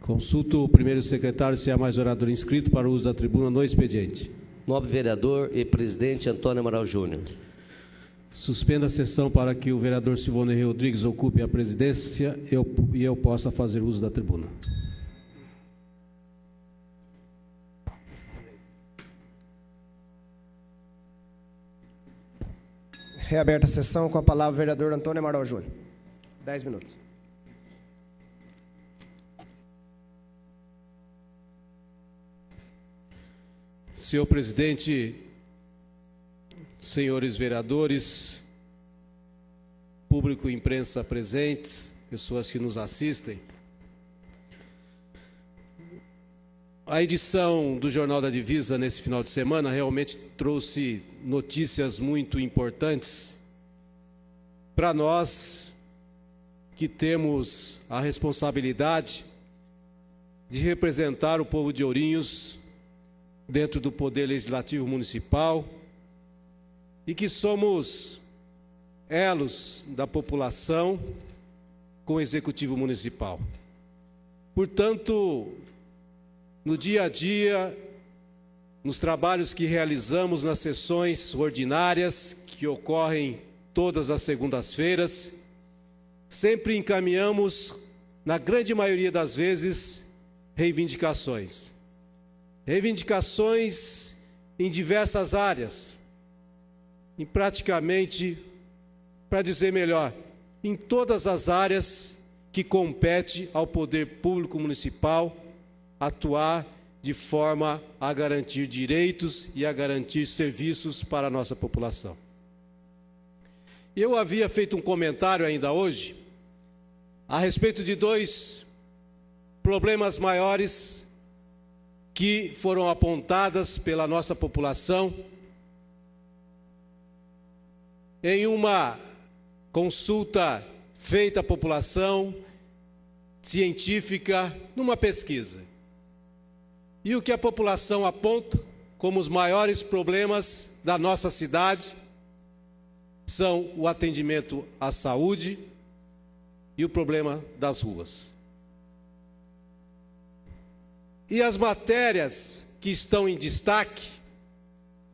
Speaker 1: Consulto o primeiro secretário se há mais orador inscrito para o uso da tribuna no expediente.
Speaker 2: Nobre vereador e presidente Antônio Amaral Júnior.
Speaker 1: Suspenda a sessão para que o vereador Silvonei Rodrigues ocupe a presidência e eu possa fazer uso da tribuna.
Speaker 6: Reaberta a sessão, com a palavra o vereador Antônio Amaral Júnior. 10 minutos.
Speaker 1: Senhor presidente, senhores vereadores, público e imprensa presentes, pessoas que nos assistem. A edição do Jornal da Divisa nesse final de semana realmente trouxe notícias muito importantes para nós que temos a responsabilidade de representar o povo de Ourinhos dentro do Poder Legislativo Municipal e que somos elos da população com o Executivo Municipal. Portanto, no dia a dia, nos trabalhos que realizamos nas sessões ordinárias, que ocorrem todas as segundas-feiras, sempre encaminhamos, na grande maioria das vezes, reivindicações. Reivindicações em diversas áreas, em praticamente, para dizer melhor, em todas as áreas que compete ao poder público municipal atuar de forma a garantir direitos e a garantir serviços para a nossa população. Eu havia feito um comentário ainda hoje a respeito de dois problemas maiores que foram apontadas pela nossa população em uma consulta feita à população científica numa pesquisa. E o que a população aponta como os maiores problemas da nossa cidade são o atendimento à saúde e o problema das ruas. E as matérias que estão em destaque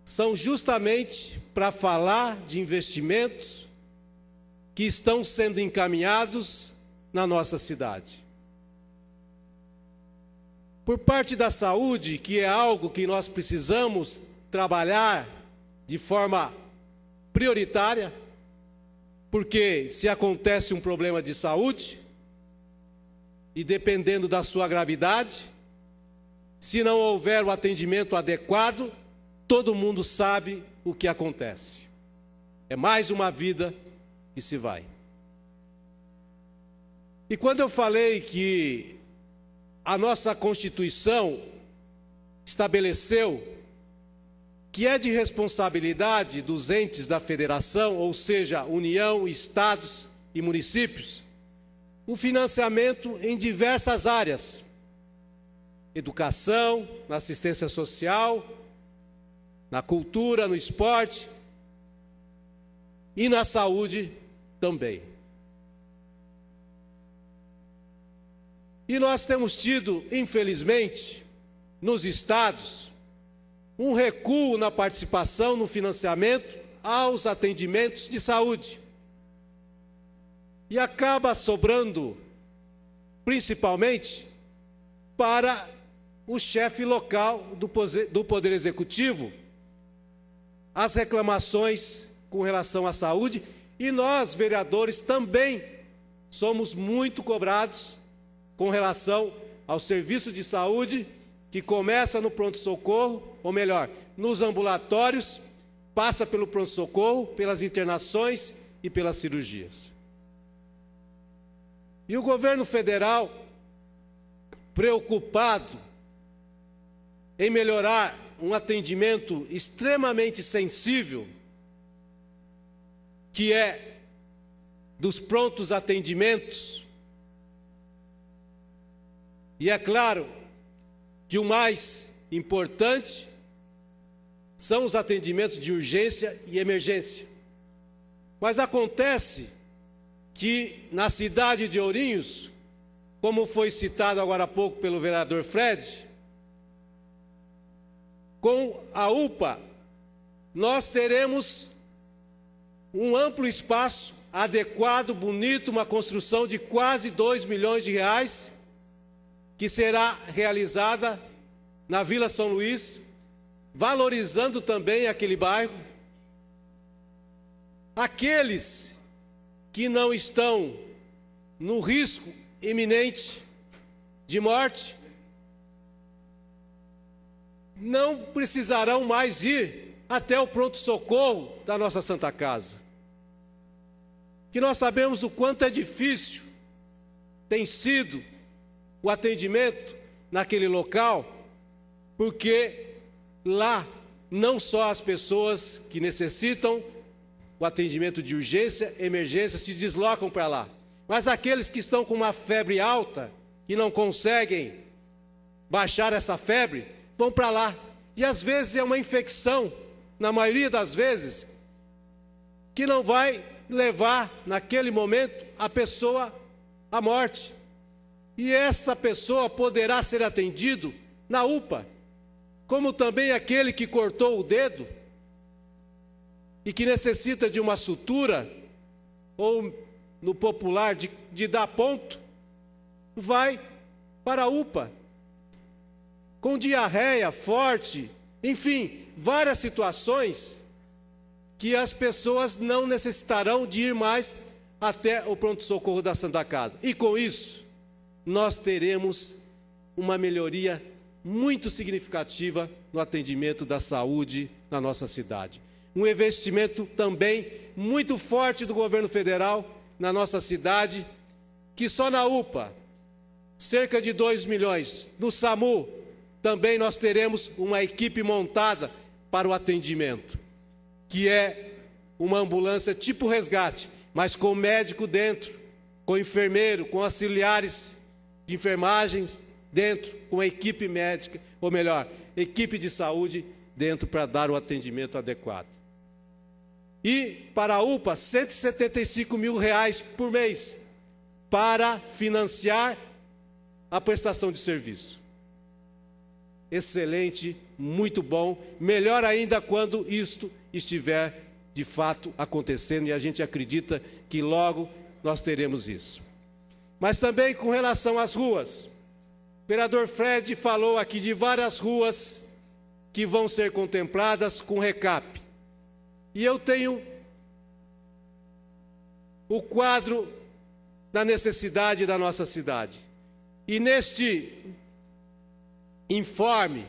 Speaker 1: são justamente para falar de investimentos que estão sendo encaminhados na nossa cidade. Por parte da saúde, que é algo que nós precisamos trabalhar de forma prioritária, porque se acontece um problema de saúde, e dependendo da sua gravidade, se não houver o atendimento adequado, todo mundo sabe o que acontece. É mais uma vida que se vai. E quando eu falei que a nossa Constituição estabeleceu que é de responsabilidade dos entes da federação, ou seja, União, estados e municípios, o financiamento em diversas áreas: educação, na assistência social, na cultura, no esporte e na saúde também. E nós temos tido, infelizmente, nos estados, um recuo na participação no financiamento aos atendimentos de saúde. E acaba sobrando, principalmente, para o chefe local do Poder Executivo, as reclamações com relação à saúde, e nós, vereadores, também somos muito cobrados com relação ao serviço de saúde, que começa no pronto-socorro, ou melhor, nos ambulatórios, passa pelo pronto-socorro, pelas internações e pelas cirurgias. E o governo federal, preocupado em melhorar um atendimento extremamente sensível, que é dos prontos atendimentos, e é claro que o mais importante são os atendimentos de urgência e emergência. Mas acontece que na cidade de Ourinhos, como foi citado agora há pouco pelo vereador Fred, com a UPA, nós teremos um amplo espaço, adequado, bonito, uma construção de quase 2 milhões de reais, que será realizada na Vila São Luís, valorizando também aquele bairro. Aqueles que não estão no risco iminente de morte não precisarão mais ir até o pronto-socorro da nossa Santa Casa. Que nós sabemos o quanto é difícil tem sido o atendimento naquele local, porque lá não só as pessoas que necessitam o atendimento de urgência, emergência, se deslocam para lá, mas aqueles que estão com uma febre alta e não conseguem baixar essa febre, vão para lá. E às vezes é uma infecção, na maioria das vezes, que não vai levar, naquele momento, a pessoa à morte. E essa pessoa poderá ser atendido na UPA, como também aquele que cortou o dedo e que necessita de uma sutura, ou no popular de dar ponto, vai para a UPA. Com diarreia forte, enfim, várias situações que as pessoas não necessitarão de ir mais até o pronto-socorro da Santa Casa. E com isso, nós teremos uma melhoria muito significativa no atendimento da saúde na nossa cidade. Um investimento também muito forte do governo federal na nossa cidade, que só na UPA, cerca de 2 milhões. No SAMU, também nós teremos uma equipe montada para o atendimento, que é uma ambulância tipo resgate, mas com médico dentro, com enfermeiro, com auxiliares de enfermagem dentro, com equipe médica, ou melhor, equipe de saúde dentro para dar o atendimento adequado. E para a UPA, R$ 175 mil por mês para financiar a prestação de serviço. Excelente, muito bom, melhor ainda quando isto estiver de fato acontecendo, e a gente acredita que logo nós teremos isso. Mas também com relação às ruas, o vereador Fred falou aqui de várias ruas que vão ser contempladas com recap. E eu tenho o quadro da necessidade da nossa cidade. E neste informe,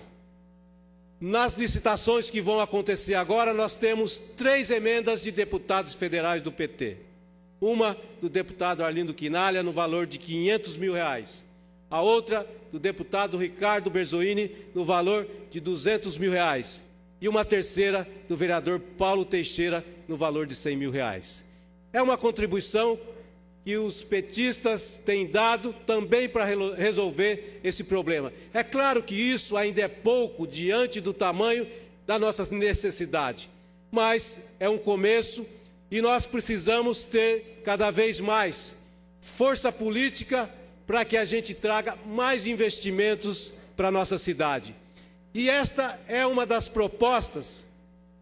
Speaker 1: nas licitações que vão acontecer agora, nós temos 3 emendas de deputados federais do PT. Uma do deputado Arlindo Quinalha, no valor de R$ 500 mil. A outra do deputado Ricardo Berzoini, no valor de R$ 200 mil. E uma terceira do vereador Paulo Teixeira, no valor de R$ 100 mil. É uma contribuição que os petistas têm dado também para resolver esse problema. É claro que isso ainda é pouco diante do tamanho da nossa necessidade, mas é um começo e nós precisamos ter cada vez mais força política para que a gente traga mais investimentos para a nossa cidade. E esta é uma das propostas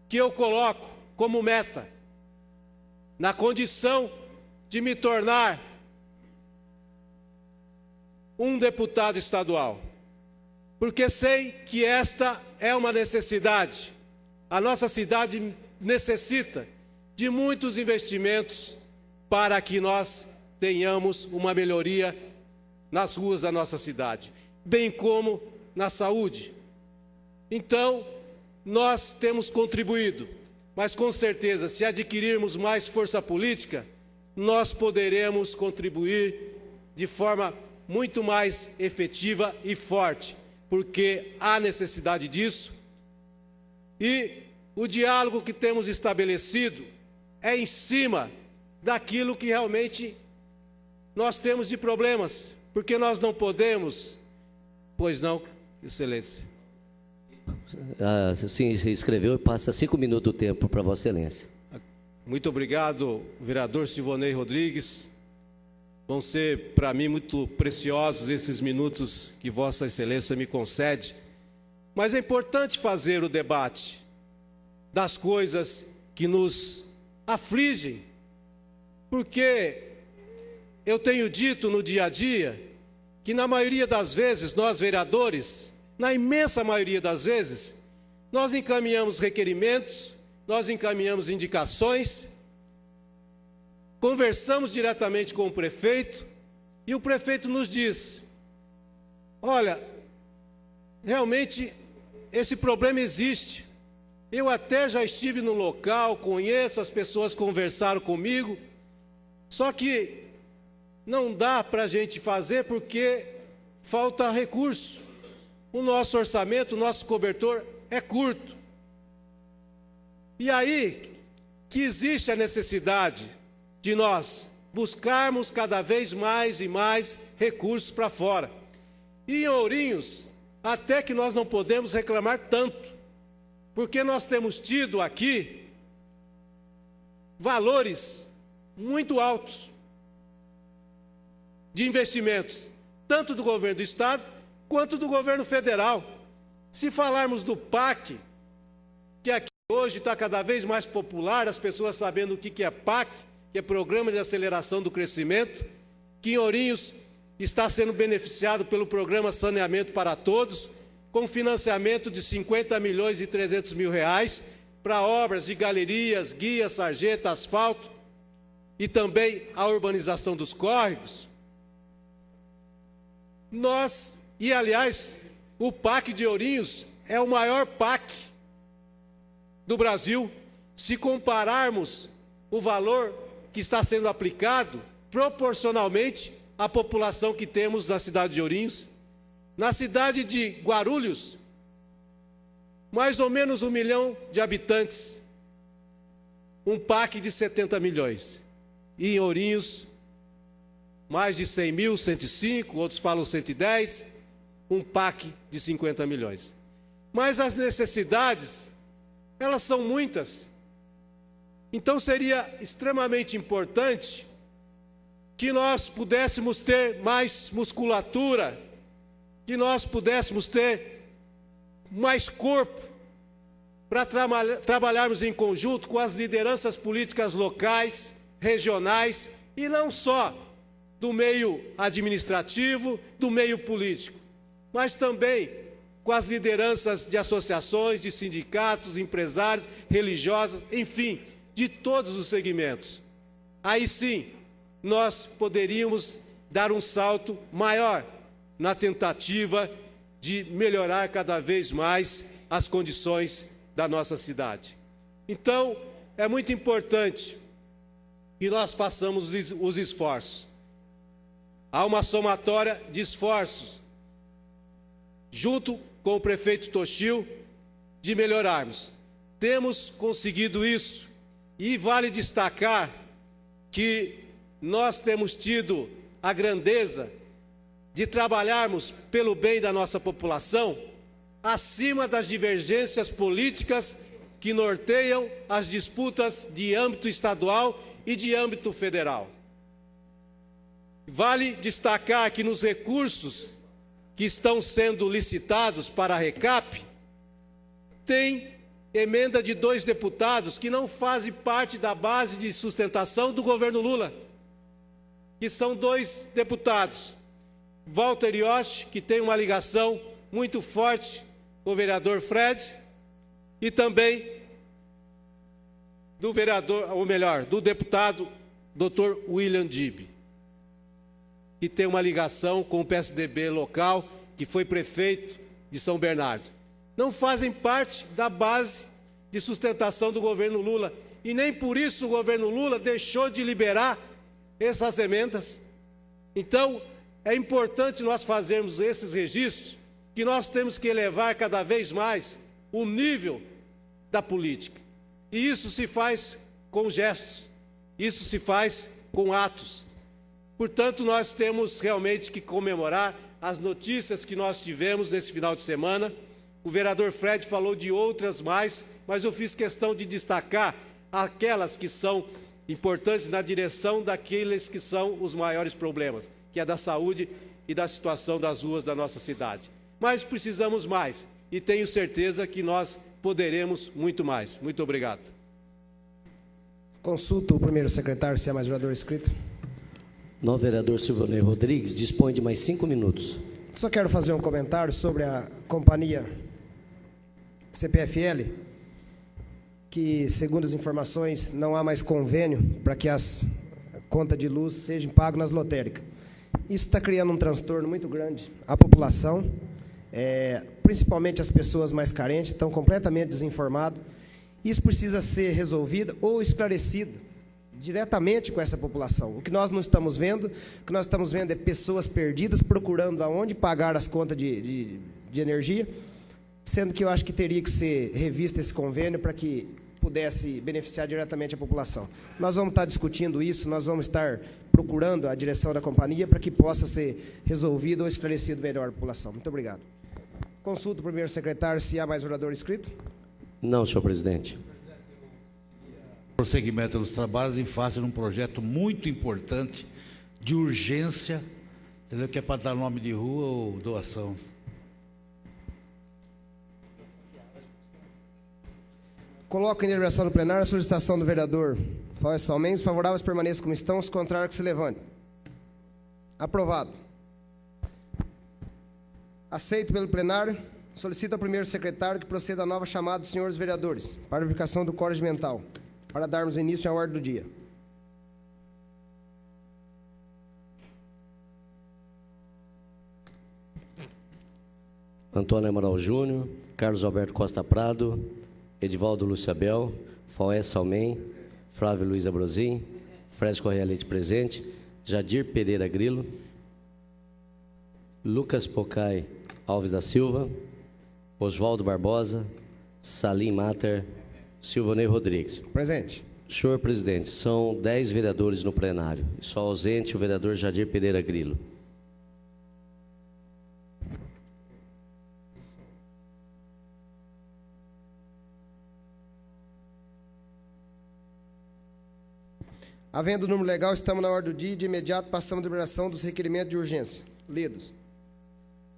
Speaker 1: que eu coloco como meta, na condição de me tornar um deputado estadual, porque sei que esta é uma necessidade. A nossa cidade necessita de muitos investimentos para que nós tenhamos uma melhoria nas ruas da nossa cidade, bem como na saúde. Então, nós temos contribuído, mas com certeza, se adquirirmos mais força política, nós poderemos contribuir de forma muito mais efetiva e forte, porque há necessidade disso. E o diálogo que temos estabelecido é em cima daquilo que realmente nós temos de problemas, porque nós não podemos... Pois não, Excelência.
Speaker 2: Sim, se inscreveu e passa 5 minutos do tempo para Vossa Excelência.
Speaker 1: Muito obrigado, vereador Silvonei Rodrigues. Vão ser, para mim, muito preciosos esses minutos que Vossa Excelência me concede. Mas é importante fazer o debate das coisas que nos afligem, porque eu tenho dito no dia a dia que, na maioria das vezes, nós, vereadores, na imensa maioria das vezes, nós encaminhamos requerimentos, nós encaminhamos indicações, conversamos diretamente com o prefeito e o prefeito nos diz: olha, realmente esse problema existe. Eu até já estive no local, conheço, as pessoas conversaram comigo, só que não dá para a gente fazer porque falta recurso. O nosso orçamento, o nosso cobertor é curto. E aí que existe a necessidade de nós buscarmos cada vez mais e mais recursos para fora. E em Ourinhos, até que nós não podemos reclamar tanto, porque nós temos tido aqui valores muito altos de investimentos, tanto do governo do Estado quanto do governo federal. Se falarmos do PAC, que aqui hoje está cada vez mais popular, as pessoas sabendo o que é PAC, que é Programa de Aceleração do Crescimento, que em Ourinhos está sendo beneficiado pelo Programa Saneamento para Todos, com financiamento de 50 milhões e 300 mil reais para obras de galerias, guias, sarjeta, asfalto e também a urbanização dos córregos. Aliás, o PAC de Ourinhos é o maior PAC do Brasil, se compararmos o valor que está sendo aplicado proporcionalmente à população que temos na cidade de Ourinhos. Na cidade de Guarulhos, mais ou menos 1 milhão de habitantes, um PAC de 70 milhões. E em Ourinhos, mais de 100 mil, 105, outros falam 110, um PAC de 50 milhões. Mas as necessidades, elas são muitas. Então seria extremamente importante que nós pudéssemos ter mais musculatura, que nós pudéssemos ter mais corpo para trabalharmos em conjunto com as lideranças políticas locais, regionais e não só do meio administrativo, do meio político, mas também com as lideranças de associações, de sindicatos, empresários, religiosas, enfim, de todos os segmentos. Aí sim, nós poderíamos dar um salto maior na tentativa de melhorar cada vez mais as condições da nossa cidade. Então, é muito importante que nós façamos os esforços. Há uma somatória de esforços, junto com o prefeito Toshio, de melhorarmos. Temos conseguido isso, e vale destacar que nós temos tido a grandeza de trabalharmos pelo bem da nossa população, acima das divergências políticas que norteiam as disputas de âmbito estadual e de âmbito federal. Vale destacar que nos recursos que estão sendo licitados para a RECAP, tem emenda de 2 deputados que não fazem parte da base de sustentação do governo Lula, que são 2 deputados, Walter Yoshi, que tem uma ligação muito forte com o vereador Fred, e também do vereador, ou melhor, do deputado Dr. William Dib, que tem uma ligação com o PSDB local, que foi prefeito de São Bernardo. Não fazem parte da base de sustentação do governo Lula, e nem por isso o governo Lula deixou de liberar essas emendas. Então, é importante nós fazermos esses registros, que nós temos que elevar cada vez mais o nível da política. E isso se faz com gestos, isso se faz com atos. Portanto, nós temos realmente que comemorar as notícias que nós tivemos nesse final de semana. O vereador Fred falou de outras mais, mas eu fiz questão de destacar aquelas que são importantes na direção daqueles que são os maiores problemas, que é da saúde e da situação das ruas da nossa cidade. Mas precisamos mais, e tenho certeza que nós poderemos muito mais. Muito obrigado.
Speaker 6: Consulto o primeiro secretário, se há mais orador inscrito.
Speaker 2: Novo vereador Silvonei Rodrigues dispõe de mais 5 minutos.
Speaker 6: Só quero fazer um comentário sobre a companhia CPFL, que, segundo as informações, não há mais convênio para que as contas de luz sejam pagas nas lotéricas. Isso está criando um transtorno muito grande à população, principalmente as pessoas mais carentes, estão completamente desinformadas. Isso precisa ser resolvido ou esclarecido diretamente com essa população. O que nós não estamos vendo, o que nós estamos vendo é pessoas perdidas procurando aonde pagar as contas de energia, sendo que eu acho que teria que ser revisto esse convênio para que pudesse beneficiar diretamente a população. Nós vamos estar discutindo isso, nós vamos estar procurando a direção da companhia para que possa ser resolvido ou esclarecido melhor a população. Muito obrigado. Consulto o primeiro secretário se há mais orador inscrito.
Speaker 2: Não, senhor presidente.
Speaker 7: Prosseguimento dos trabalhos em face de um projeto muito importante, de urgência, entendeu? Que é para dar nome de rua ou doação.
Speaker 6: Coloco em deliberação no plenário a solicitação do vereador Fausto Salmen. Os favoráveis permaneçam como estão, os contrários que se levantem. Aprovado. Aceito pelo plenário. Solicito ao primeiro secretário que proceda a nova chamada dos senhores vereadores para verificação do quórum regimental, para darmos início à ordem do dia.
Speaker 2: Antônio Amaral Júnior, Carlos Alberto Costa Prado, Edivaldo Lúcio Abel, Faué Salmen, Flávio Luiz Abrozin, Fred Correia Leite presente, Jadir Pereira Grilo, Lucas Pocai Alves da Silva, Oswaldo Barbosa, Salim Mater, Silvonei Rodrigues.
Speaker 6: Presente.
Speaker 2: Senhor presidente, são 10 vereadores no plenário. Só ausente o vereador Jadir Pereira Grilo.
Speaker 6: Havendo o número legal, estamos na ordem do dia e de imediato passamos à deliberação dos requerimentos de urgência. Lidos.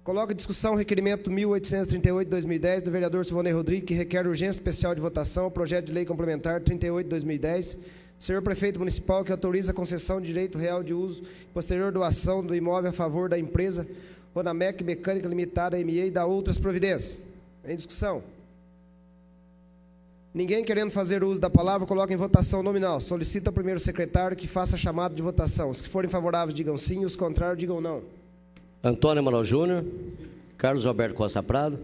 Speaker 6: Coloco em discussão o requerimento 1838-2010 do vereador Silvanei Rodrigues, que requer urgência especial de votação ao projeto de lei complementar 38-2010, do senhor prefeito municipal, que autoriza a concessão de direito real de uso e posterior doação do imóvel a favor da empresa Ronamec Mecânica Limitada, ME, e da outras providências. Em discussão. Ninguém querendo fazer uso da palavra, coloca em votação nominal. Solicita ao primeiro secretário que faça a chamada de votação. Os que forem favoráveis, digam sim, os contrários, digam não.
Speaker 2: Antônio Amaral Júnior, Carlos Alberto Costa Prado,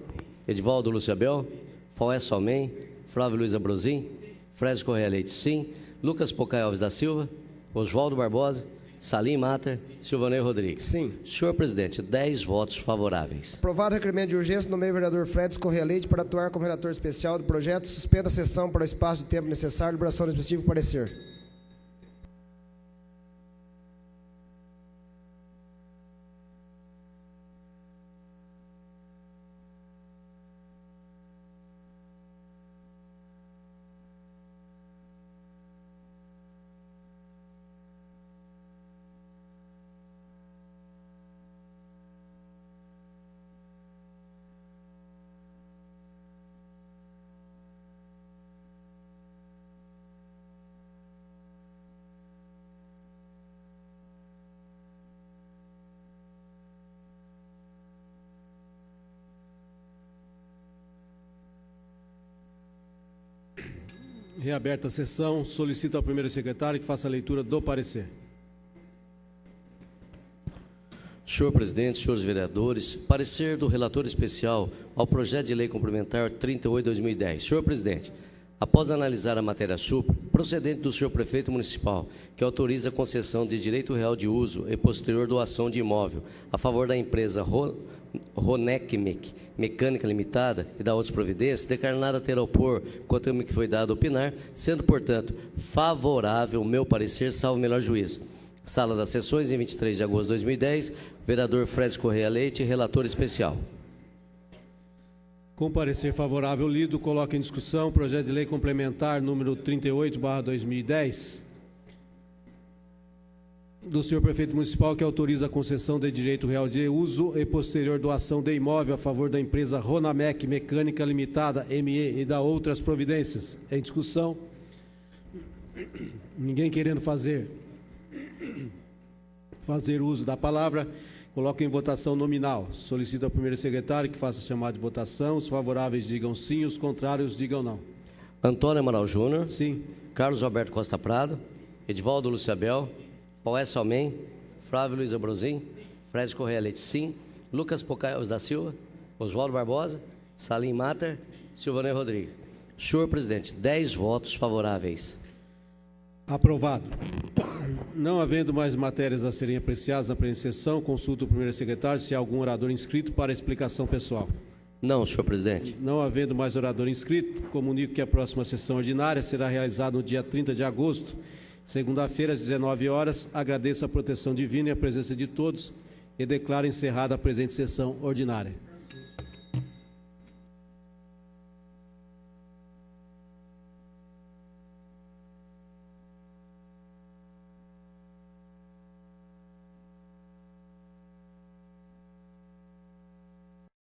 Speaker 2: Edivaldo Lúcio Abel, Faués Salmem, Flávio Luiz Abrozin, Fred Correia Leite, sim, Lucas Pocai Alves da Silva, Oswaldo Barbosa, Salim Mater, Silvanei Rodrigues.
Speaker 6: Sim.
Speaker 2: Senhor presidente, 10 votos favoráveis.
Speaker 6: Aprovado o requerimento de urgência, nomeio o vereador Fred Correia Leite para atuar como relator especial do projeto. Suspenda a sessão para o espaço de tempo necessário. Liberação do respectivo parecer.
Speaker 1: Reaberta a sessão, solicito ao primeiro secretário que faça a leitura do parecer.
Speaker 2: Senhor presidente, senhores vereadores, parecer do relator especial ao projeto de lei complementar 38/2010. Senhor presidente, após analisar a matéria supra, procedente do senhor prefeito municipal, que autoriza a concessão de direito real de uso e posterior doação de imóvel a favor da empresa Ronec Mecânica Limitada e da outras providências, declaro nada ter a opor quanto ao que foi dado a opinar, sendo, portanto, favorável o meu parecer, salvo melhor juízo. Sala das Sessões, em 23 de agosto de 2010, vereador Fred Correia Leite, relator especial.
Speaker 1: Com parecer favorável lido, coloco em discussão o projeto de lei complementar número 38/2010 do senhor prefeito municipal, que autoriza a concessão de direito real de uso e posterior doação de imóvel a favor da empresa Ronamec Mecânica Limitada, ME, e da outras providências. Em discussão. Ninguém querendo fazer uso da palavra, coloco em votação nominal. Solicito ao primeiro secretário que faça a chamada de votação. Os favoráveis digam sim, os contrários digam não.
Speaker 2: Antônio Amaral Júnior.
Speaker 1: Sim.
Speaker 2: Carlos Alberto Costa Prado, Edivaldo Lúcio Abel, Faués Salmem, Flávio Luiz Abrozin, Fred Correia Leite, sim, Lucas Pocai Alves da Silva, Oswaldo Barbosa, Salim Mater, Silvanei Rodrigues. Senhor presidente, 10 votos favoráveis.
Speaker 1: Aprovado. Não havendo mais matérias a serem apreciadas na presente sessão, consulto o primeiro secretário se há algum orador inscrito para explicação pessoal.
Speaker 2: Não, senhor presidente.
Speaker 1: Não havendo mais orador inscrito, comunico que a próxima sessão ordinária será realizada no dia 30 de agosto, segunda-feira, às 19 horas. Agradeço a proteção divina e a presença de todos e declaro encerrada a presente sessão ordinária.